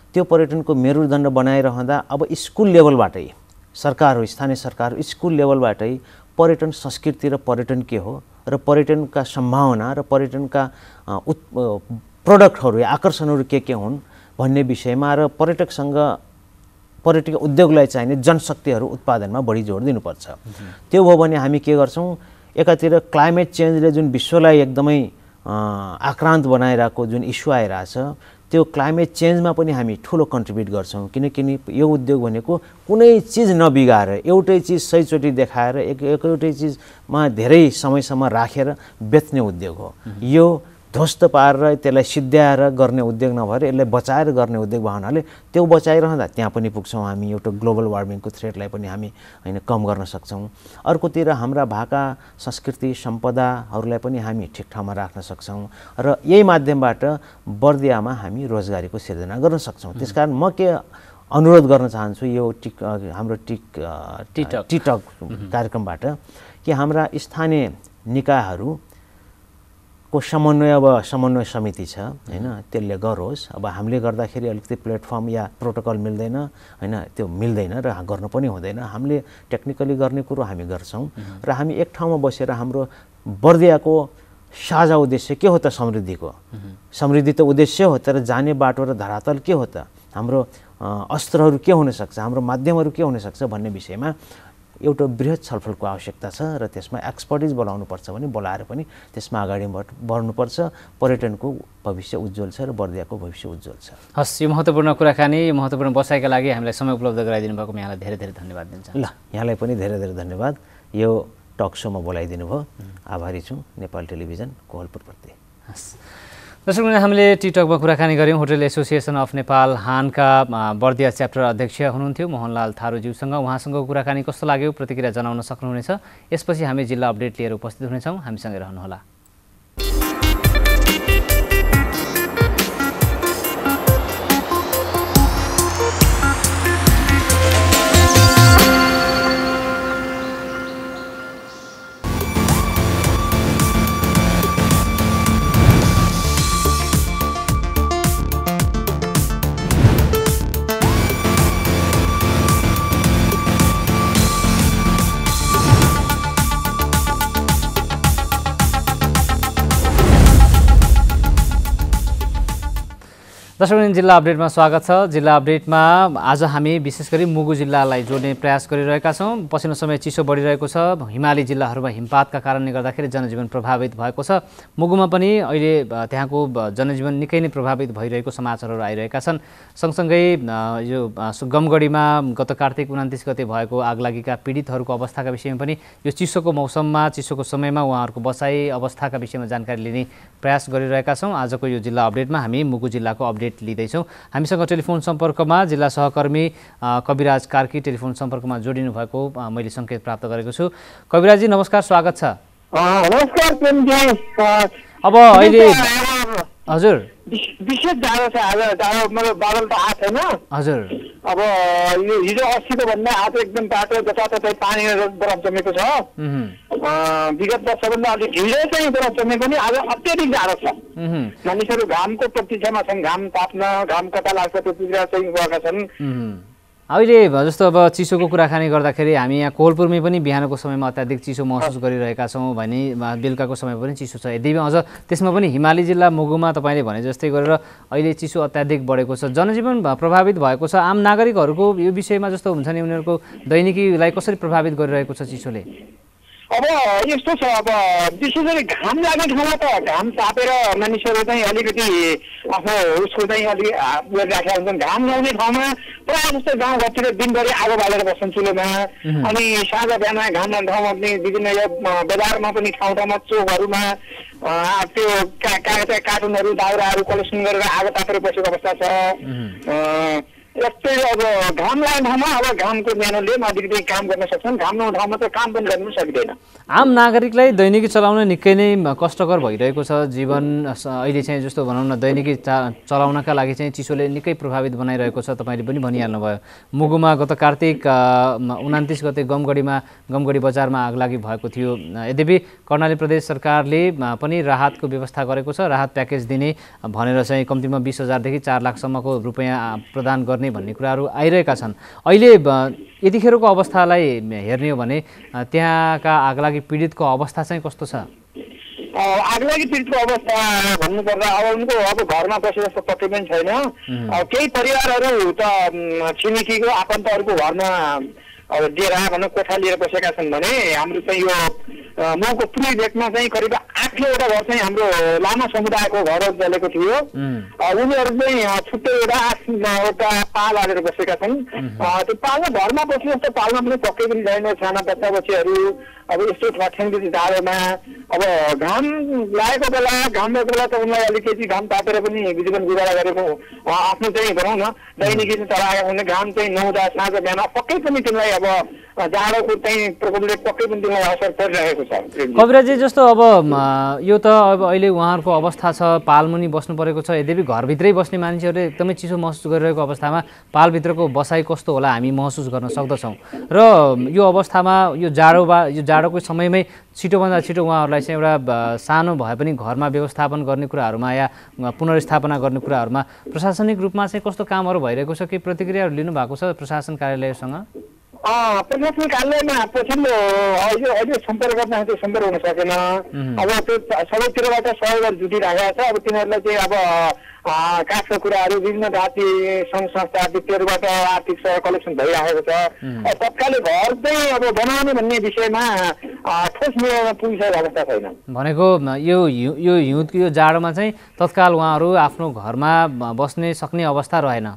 त्यो पर्यटनको मेरुदण्ड बनाइरहँदा अब स्कुल लेभलबाटै सरकारहरू, स्थानीय सरकारहरू स्कुल लेभलबाटै पर्यटन संस्कृति र पर्यटन के हो र पर्यटनका सम्भावना र पर्यटनका प्रोडक्टहरू या आकर्षणहरू के हुन् भन्ने विषयमा र पर्यटकीय उद्योगलाई चाहिने जनशक्तिहरू उत्पादनमा बढी जोड दिनुपर्छ। त्यो भयो भने हामी के गर्छौँ, एकातिर क्लाइमेट चेन्जले जुन विश्वलाई एकदमै आक्रान्त बनाइरहेको जुन इस्यु आइरहेछ त्यो क्लाइमेट चेन्जमा पनि हामी ठुलो कन्ट्रिब्युट गर्छौँ किनकि यो उद्योग भनेको कुनै चिज नबिगाएर एउटै चिज सयचोटि देखाएर एउटै चिजमा धेरै समयसम्म राखेर बेच्ने उद्योग हो। यो ध्वस्त पारेर त्यसलाई सिद्ध्याएर गर्ने उद्योग नभएर यसलाई बचाएर गर्ने उद्योग भयो हुनाले त्यो बचाइरहँदा त्यहाँ पनि पुग्छौँ हामी। एउटा ग्लोबल वार्मिङको थ्रेटलाई पनि हामी हैन कम गर्न सक्छौँ। अर्कोतिर हाम्रा भाका संस्कृति सम्पदाहरूलाई पनि हामी ठिक ठाउँमा राख्न सक्छौँ र यही माध्यमबाट बर्दियामा हामी रोजगारीको सिर्जना गर्न सक्छौँ। त्यसकारण म के अनुरोध गर्न चाहन्छु यो हाम्रो टिकटक कार्यक्रमबाट कि हाम्रा स्थानीय निकायहरू को समन्वय समिति छ हैन त्यसले गरोस्। अब हामीले गर्दाखेरि अलिकति प्लेटफर्म या प्रोटोकल मिल्दैन हैन त्यो मिल्दैन र गर्नु पनि हुँदैन। हामीले टेक्निकली गर्ने कुरो हामी गर्छौँ र हामी एक ठाउँमा बसेर हाम्रो बर्दियाको साझा उद्देश्य के हो त समृद्धि त उद्देश्य हो तर जाने बाटो र धरातल के हो त हाम्रो अस्त्रहरू के हुन सक्छ हाम्रो माध्यमहरू के हुन सक्छ भन्ने विषयमा एउटा बृहत छलफलको आवश्यकता छ र त्यसमा एक्सपर्टिज बोलाउनुपर्छ भने बोलाएर पनि त्यसमा अगाडि बढ्नुपर्छ। पर्यटनको भविष्य उज्जवल छ र बर्दियाको भविष्य उज्जवल छ। हस्, यो महत्त्वपूर्ण कुराकानी महत्त्वपूर्ण बसाइका लागि हामीलाई समय उपलब्ध गराइदिनु भएको यहाँलाई धेरै धेरै धन्यवाद दिन्छ। ल यहाँलाई पनि धेरै धेरै धन्यवाद। यो टक सोमा बोलाइदिनु भयो, आभारी छु नेपाल टेलिभिजन कोहलपुरप्रति। हस् दर्शकवृन्द, हामीले टिकटकमा कुराकानी गऱ्यौँ होटल एसोसिएसन अफ नेपाल हानका बर्दिया च्याप्टर अध्यक्ष हुनुहुन्थ्यो मोहनलाल थारूज्यूसँग। उहाँसँग कुराकानी कस्तो लाग्यो प्रतिक्रिया जनाउन सक्नुहुनेछ। यसपछि हामी जिल्ला अपडेट लिएर उपस्थित हुनेछौँ, हामीसँगै रहनुहोला। दर्शकवृन्द, जिल्ला अपडेटमा स्वागत छ। जिल्ला अपडेटमा आज हामी विशेष गरी मुगु जिल्लालाई जोड्ने प्रयास गरिरहेका छौँ। पछिल्लो समय चिसो बढिरहेको छ। हिमाली जिल्लाहरूमा हिमपातका कारणले गर्दाखेरि जनजीवन प्रभावित भएको छ। मुगुमा पनि अहिले त्यहाँको जनजीवन निकै नै प्रभावित भइरहेको समाचारहरू आइरहेका छन्। सँगसँगै यो गमगढीमा गत कार्तिक 29 गते भएको आगलागीका पीडितहरूको अवस्थाका विषयमा पनि यो चिसोको मौसममा चिसोको समयमा उहाँहरूको बसाइ अवस्थाका विषयमा जानकारी लिने प्रयास गरिरहेका छौँ। आजको यो जिल्ला अपडेटमा हामी मुगु जिल्लाको अपडेट लिँदैछौँ। हामीसँग टेलिफोन सम्पर्कमा जिल्ला सहकर्मी कविराज कार्की टेलिफोन सम्पर्कमा जोडिनु भएको मैले सङ्केत प्राप्त गरेको छु। कविराजी नमस्कार, स्वागत छ। नमस्कार। अब अहिले हजुर विशेष जाडो छ। आज जाडो मतलब बादल त आएको छैन। हजुर अब यो हिजो 80को भन्दा आज एकदम बाटो जताततै पानी बरफ जमेको छ। विगत वर्षभन्दा अलिक ढिलो चाहिँ बरफ जमेको नि आज अत्याधिक जाडो छ। मानिसहरू घामको प्रतीक्षामा छन्। घाम ताप्न घाम कता लाग्छ त्यो प्रक्रिया चाहिँ गएका छन्। अहिले जस्तो अब चिसोको कुराकानी गर्दाखेरि हामी यहाँ कोहलपुरमै पनि बिहानको समयमा अत्याधिक चिसो महसुस गरिरहेका छौँ भने बेलुकाको समय पनि चिसो छ। यद्यपि अझ त्यसमा पनि हिमाली जिल्ला मुगुमा तपाईँले भने जस्तै गरेर अहिले चिसो अत्याधिक बढेको छ, जनजीवन प्रभावित भएको छ। आम नागरिकहरूको यो विषयमा जस्तो हुन्छ नि उनीहरूको दैनिकीलाई कसरी प्रभावित गरिरहेको छ चिसोले? अब यस्तो छ, अब विशेष गरी घाम लाग्ने ठाउँमा त घाम तापेर मानिसहरू चाहिँ अलिकति आफ्नो उसको चाहिँ अलिक राखेका हुन्छन्। घाम नहुने ठाउँमा प्रायः जस्तो गाउँघरतिर दिनभरि आगो बालेर बस्छन् चुलोमा। अनि साँझ बिहान घाम लाग्ने ठाउँमा पनि विभिन्न यो बजारमा पनि ठाउँ ठाउँमा चोकहरूमा त्यो कार्टुनहरू दाउराहरू कलेक्सन गरेर आगो तापेर बसेको अवस्था छ। यस्तै अब घाम लाग्ने ठाउँमा अब घामको न्यानोले अलिकति काम गर्न सक्छन्। घाम नहुने ठाउँमा त काम पनि गर्न सकिँदैन। आम नागरिकलाई दैनिकी चलाउन निकै नै कष्टकर भइरहेको छ जीवन। अहिले चाहिँ जस्तो भनौँ न दैनिकी चलाउनका लागि चाहिँ चिसोले निकै प्रभावित बनाइरहेको छ। तपाईँले पनि भनिहाल्नुभयो मुगुमा गत कार्तिक 29 गते गमगढी बजारमा आगलागी भएको थियो। यद्यपि कर्णाली प्रदेश सरकारले पनि राहतको व्यवस्था गरेको छ। राहत प्याकेज दिने भनेर चाहिँ कम्तीमा 20,000 देखि 4 लाखसम्मको रुपियाँ प्रदान गर्ने भन्ने कुराहरू आइरहेका छन्। अहिले यतिखेरको अवस्थालाई हेर्ने हो भने त्यहाँका आगलागी पीडितको अवस्था चाहिँ कस्तो छ? आगलागी पीडितको अवस्था भन्नुपर्दा अब उनको अब घरमा बसे जस्तो पत्तो पनि छैन। केही परिवारहरू त छिमेकीको आफन्तहरूको घरमा अब डेरा भनौँ कोठा लिएर बसेका छन् भने हाम्रो चाहिँ यो 9 को पुरै रेटमा चाहिँ करिब 8वटा घर चाहिँ हाम्रो लामा समुदायको घरहरू जलेको थियो। उनीहरू चाहिँ छुट्टै एउटा पाल हालेर बसेका छन्। त्यो पालमा घरमा बस्नु जस्तो पालमा पनि पक्कै पनि छैन। साना बच्चा बच्चीहरू अब यस्तो ठ्याङ्गी जाडोमा अब घाम लागेको बेला त उनलाई अलिकति घाम तापेर पनि जीवन गुजारा गरेको आफ्नो चाहिँ भनौँ न दैनिकी चाहिँ चलाएको हुने घाम चाहिँ नहुँदा साँझ बिहान पक्कै पनि तिमीलाई अब जाडोको चाहिँ प्रकोपले पक्कै पनि तिमीलाई असर परिरहेको छ। कविराजी जस्तो अब यो त अब अहिले उहाँहरूको अवस्था छ, पालमुनि बस्नु परेको छ, यद्यपि घरभित्रै बस्ने मान्छेहरूले एकदमै चिसो महसुस गरिरहेको अवस्थामा पालभित्रको बसाइ कस्तो होला हामी महसुस गर्न सक्दछौँ। र यो अवस्थामा यो जाडोको समयमै छिटोभन्दा छिटो उहाँहरूलाई चाहिँ एउटा सानो भए पनि घरमा व्यवस्थापन गर्ने कुराहरूमा या पुनर्स्थापना गर्ने कुराहरूमा प्रशासनिक रूपमा चाहिँ कस्तो कामहरू भइरहेको छ, के प्रतिक्रियाहरू लिनुभएको छ प्रशासन कार्यालयसँग? प्रशासनिक कार्यालयमा पछिल्लो अहिले सम्पर्क गर्न त्यो सम्पर्क हुन सकेन। अब त्यो सबैतिरबाट सहयोग जुटिरहेको छ। अब तिनीहरूलाई चाहिँ अब काठको कुराहरू विभिन्न जाति सङ्घ संस्था व्यक्तिहरूबाट आर्थिक सहयोग कलेक्सन भइरहेको छ। तत्कालै घर चाहिँ अब बनाउने भन्ने विषयमा ठोस निर्णयमा पुगिसकेको अवस्था छैन। भनेको यो हिउँदको यो जाडोमा चाहिँ तत्काल उहाँहरू आफ्नो घरमा बस्ने सक्ने अवस्था रहेन?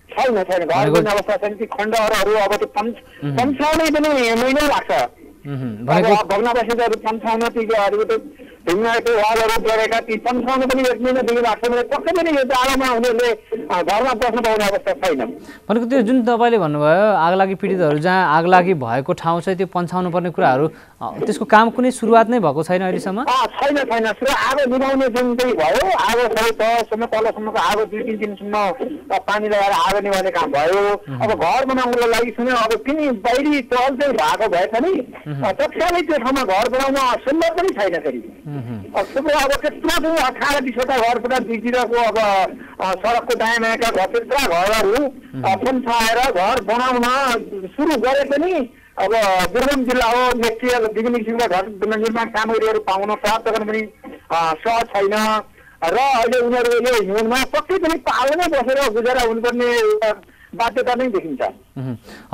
छैन घर बस्ने अवस्था छैन। ती खण्डहरू अब त्यो पम्साउनै पनि महिना लाग्छ। भग्नावशेषहरू पम्साउन ढुङ्गाको वालहरू जोडेका ती पम्साउन पनि 1 महिनादेखि लाग्छ। पक्कै पनि यो जाडोमा उनीहरूले घरमा बस्न पाउने अवस्था छैन। भनेको त्यो जुन तपाईँले भन्नुभयो आगलागी पीडितहरू जहाँ आगलागी भएको ठाउँ चाहिँ त्यो पन्छाउनु पर्ने कुराहरू त्यसको काम कुनै सुरुवात नै भएको छैन अहिलेसम्म? छैन। आगो निभाउने जुन चाहिँ भयो आगो सबै तहसम्म तलसम्मको आगो 2-3 दिनसम्म पानी लगाएर आगो निभाउने काम भयो। अब घर बनाउनको लागि सुन्यो अब किन बाहिरी तल चाहिँ भएको भएछ नि तत्कालै त्यो ठाउँमा घर बनाउन सम्भव पनि छैन। फेरि अब त्यत्रो 18-20वटा घर पुरा दुईतिरको अब सडकको दायाँ बायाँका घर त्यत्रा घरहरू पन्छाएर घर बनाउन सुरु गरे पनि अब दुर्गम जिल्ला हो, मेटेरियल विभिन्न किसिमका घर निर्माण सामग्रीहरू पाउन प्राप्त गर्न पनि सहज छैन। र अहिले उनीहरू यो हिउँदमा पक्कै पनि पालमै बसेर गुजारा हुनुपर्ने बाध्यता नै देखिन्छ।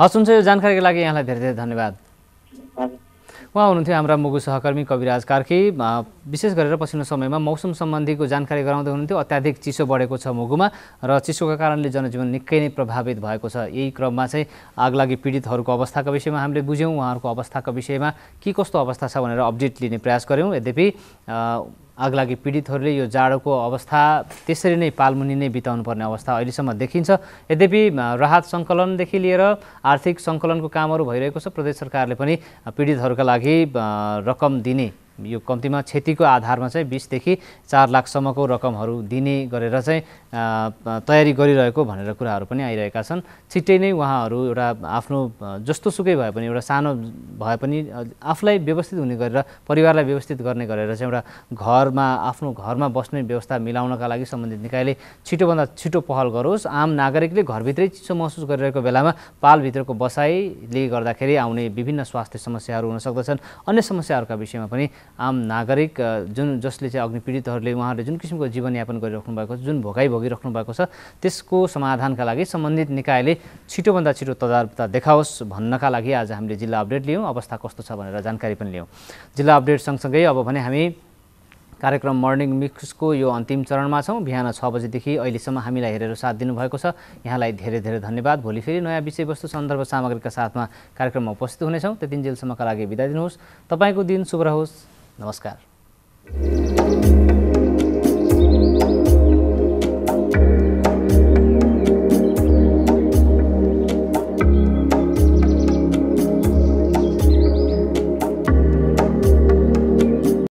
हस्, हुन्छ। यो जानकारीको लागि यहाँलाई धेरै धेरै धन्यवाद। उहाँ हुनुहुन्थ्यो हाम्रा मुगु सहकर्मी कविराज कार्की। विशेष गरेर पछिल्लो समयमा मौसम सम्बन्धीको जानकारी गराउँदै हुनुहुन्थ्यो। अत्याधिक चिसो बढेको छ मुगुमा र चिसोका कारणले जनजीवन निकै नै प्रभावित भएको छ। यही क्रममा चाहिँ आगलागी पीडितहरूको अवस्थाका विषयमा हामीले बुझ्यौँ, उहाँहरूको अवस्थाका विषयमा के कस्तो अवस्था छ भनेर अपडेट लिने प्रयास गऱ्यौँ। यद्यपि आगलागी पीडितहरूले यो जाडोको अवस्था त्यसरी नै पालमुनि नै बिताउनु पर्ने अवस्था अहिलेसम्म देखिन्छ। यद्यपि राहत सङ्कलनदेखि लिएर आर्थिक सङ्कलनको कामहरू भइरहेको छ। प्रदेश सरकारले पनि पीडितहरूका लागि रकम दिने यो कम्तीमा क्षतिको आधारमा चाहिँ 20 देखि 4 लाखसम्मको रकमहरू दिने गरेर चाहिँ तयारी गरिरहेको भनेर कुराहरू पनि आइरहेका छन्। छिट्टै नै उहाँहरू एउटा आफ्नो जस्तो सुकै भए पनि एउटा सानो भए पनि आफूलाई व्यवस्थित हुने गरेर परिवारलाई व्यवस्थित गर्ने गरेर चाहिँ एउटा आफ्नो घरमा बस्ने व्यवस्था मिलाउनका लागि सम्बन्धित निकायले छिटोभन्दा छिटो पहल गरोस्। आम नागरिकले घरभित्रै चिसो महसुस गरिरहेको बेलामा पालभित्रको बसाइले गर्दाखेरि आउने विभिन्न स्वास्थ्य समस्याहरू हुन सक्दछन्। अन्य समस्याहरूका विषयमा पनि आम नागरिक जसले चाहिँ अग्नि पीडितहरूले उहाँहरूले जुन किसिमको जीवनयापन गरिराख्नु भएको छ, जुन भोगाइ भोगिराख्नु भएको छ, त्यसको समाधानका लागि सम्बन्धित निकायले छिटोभन्दा छिटो तदारकता देखाओस् भन्नका लागि आज हामीले जिल्ला अपडेट लियौँ। अवस्था कस्तो छ भनेर जानकारी पनि लियौँ। जिल्ला अपडेट सँगसँगै अब भने हामी कार्यक्रम मर्निङ मिक्सको यो अन्तिम चरणमा छौँ। बिहान 6 बजेदेखि अहिलेसम्म हामीलाई हेरेर साथ दिनुभएको छ, यहाँलाई धेरै धेरै धन्यवाद। भोलि फेरि नयाँ विषयवस्तु सन्दर्भ सामग्रीका साथमा कार्यक्रममा उपस्थित हुनेछौँ। त्यतिन्जेलसम्मका लागि बिदा दिनुहोस्। तपाईँको दिन शुभ रहोस्। नमस्कार।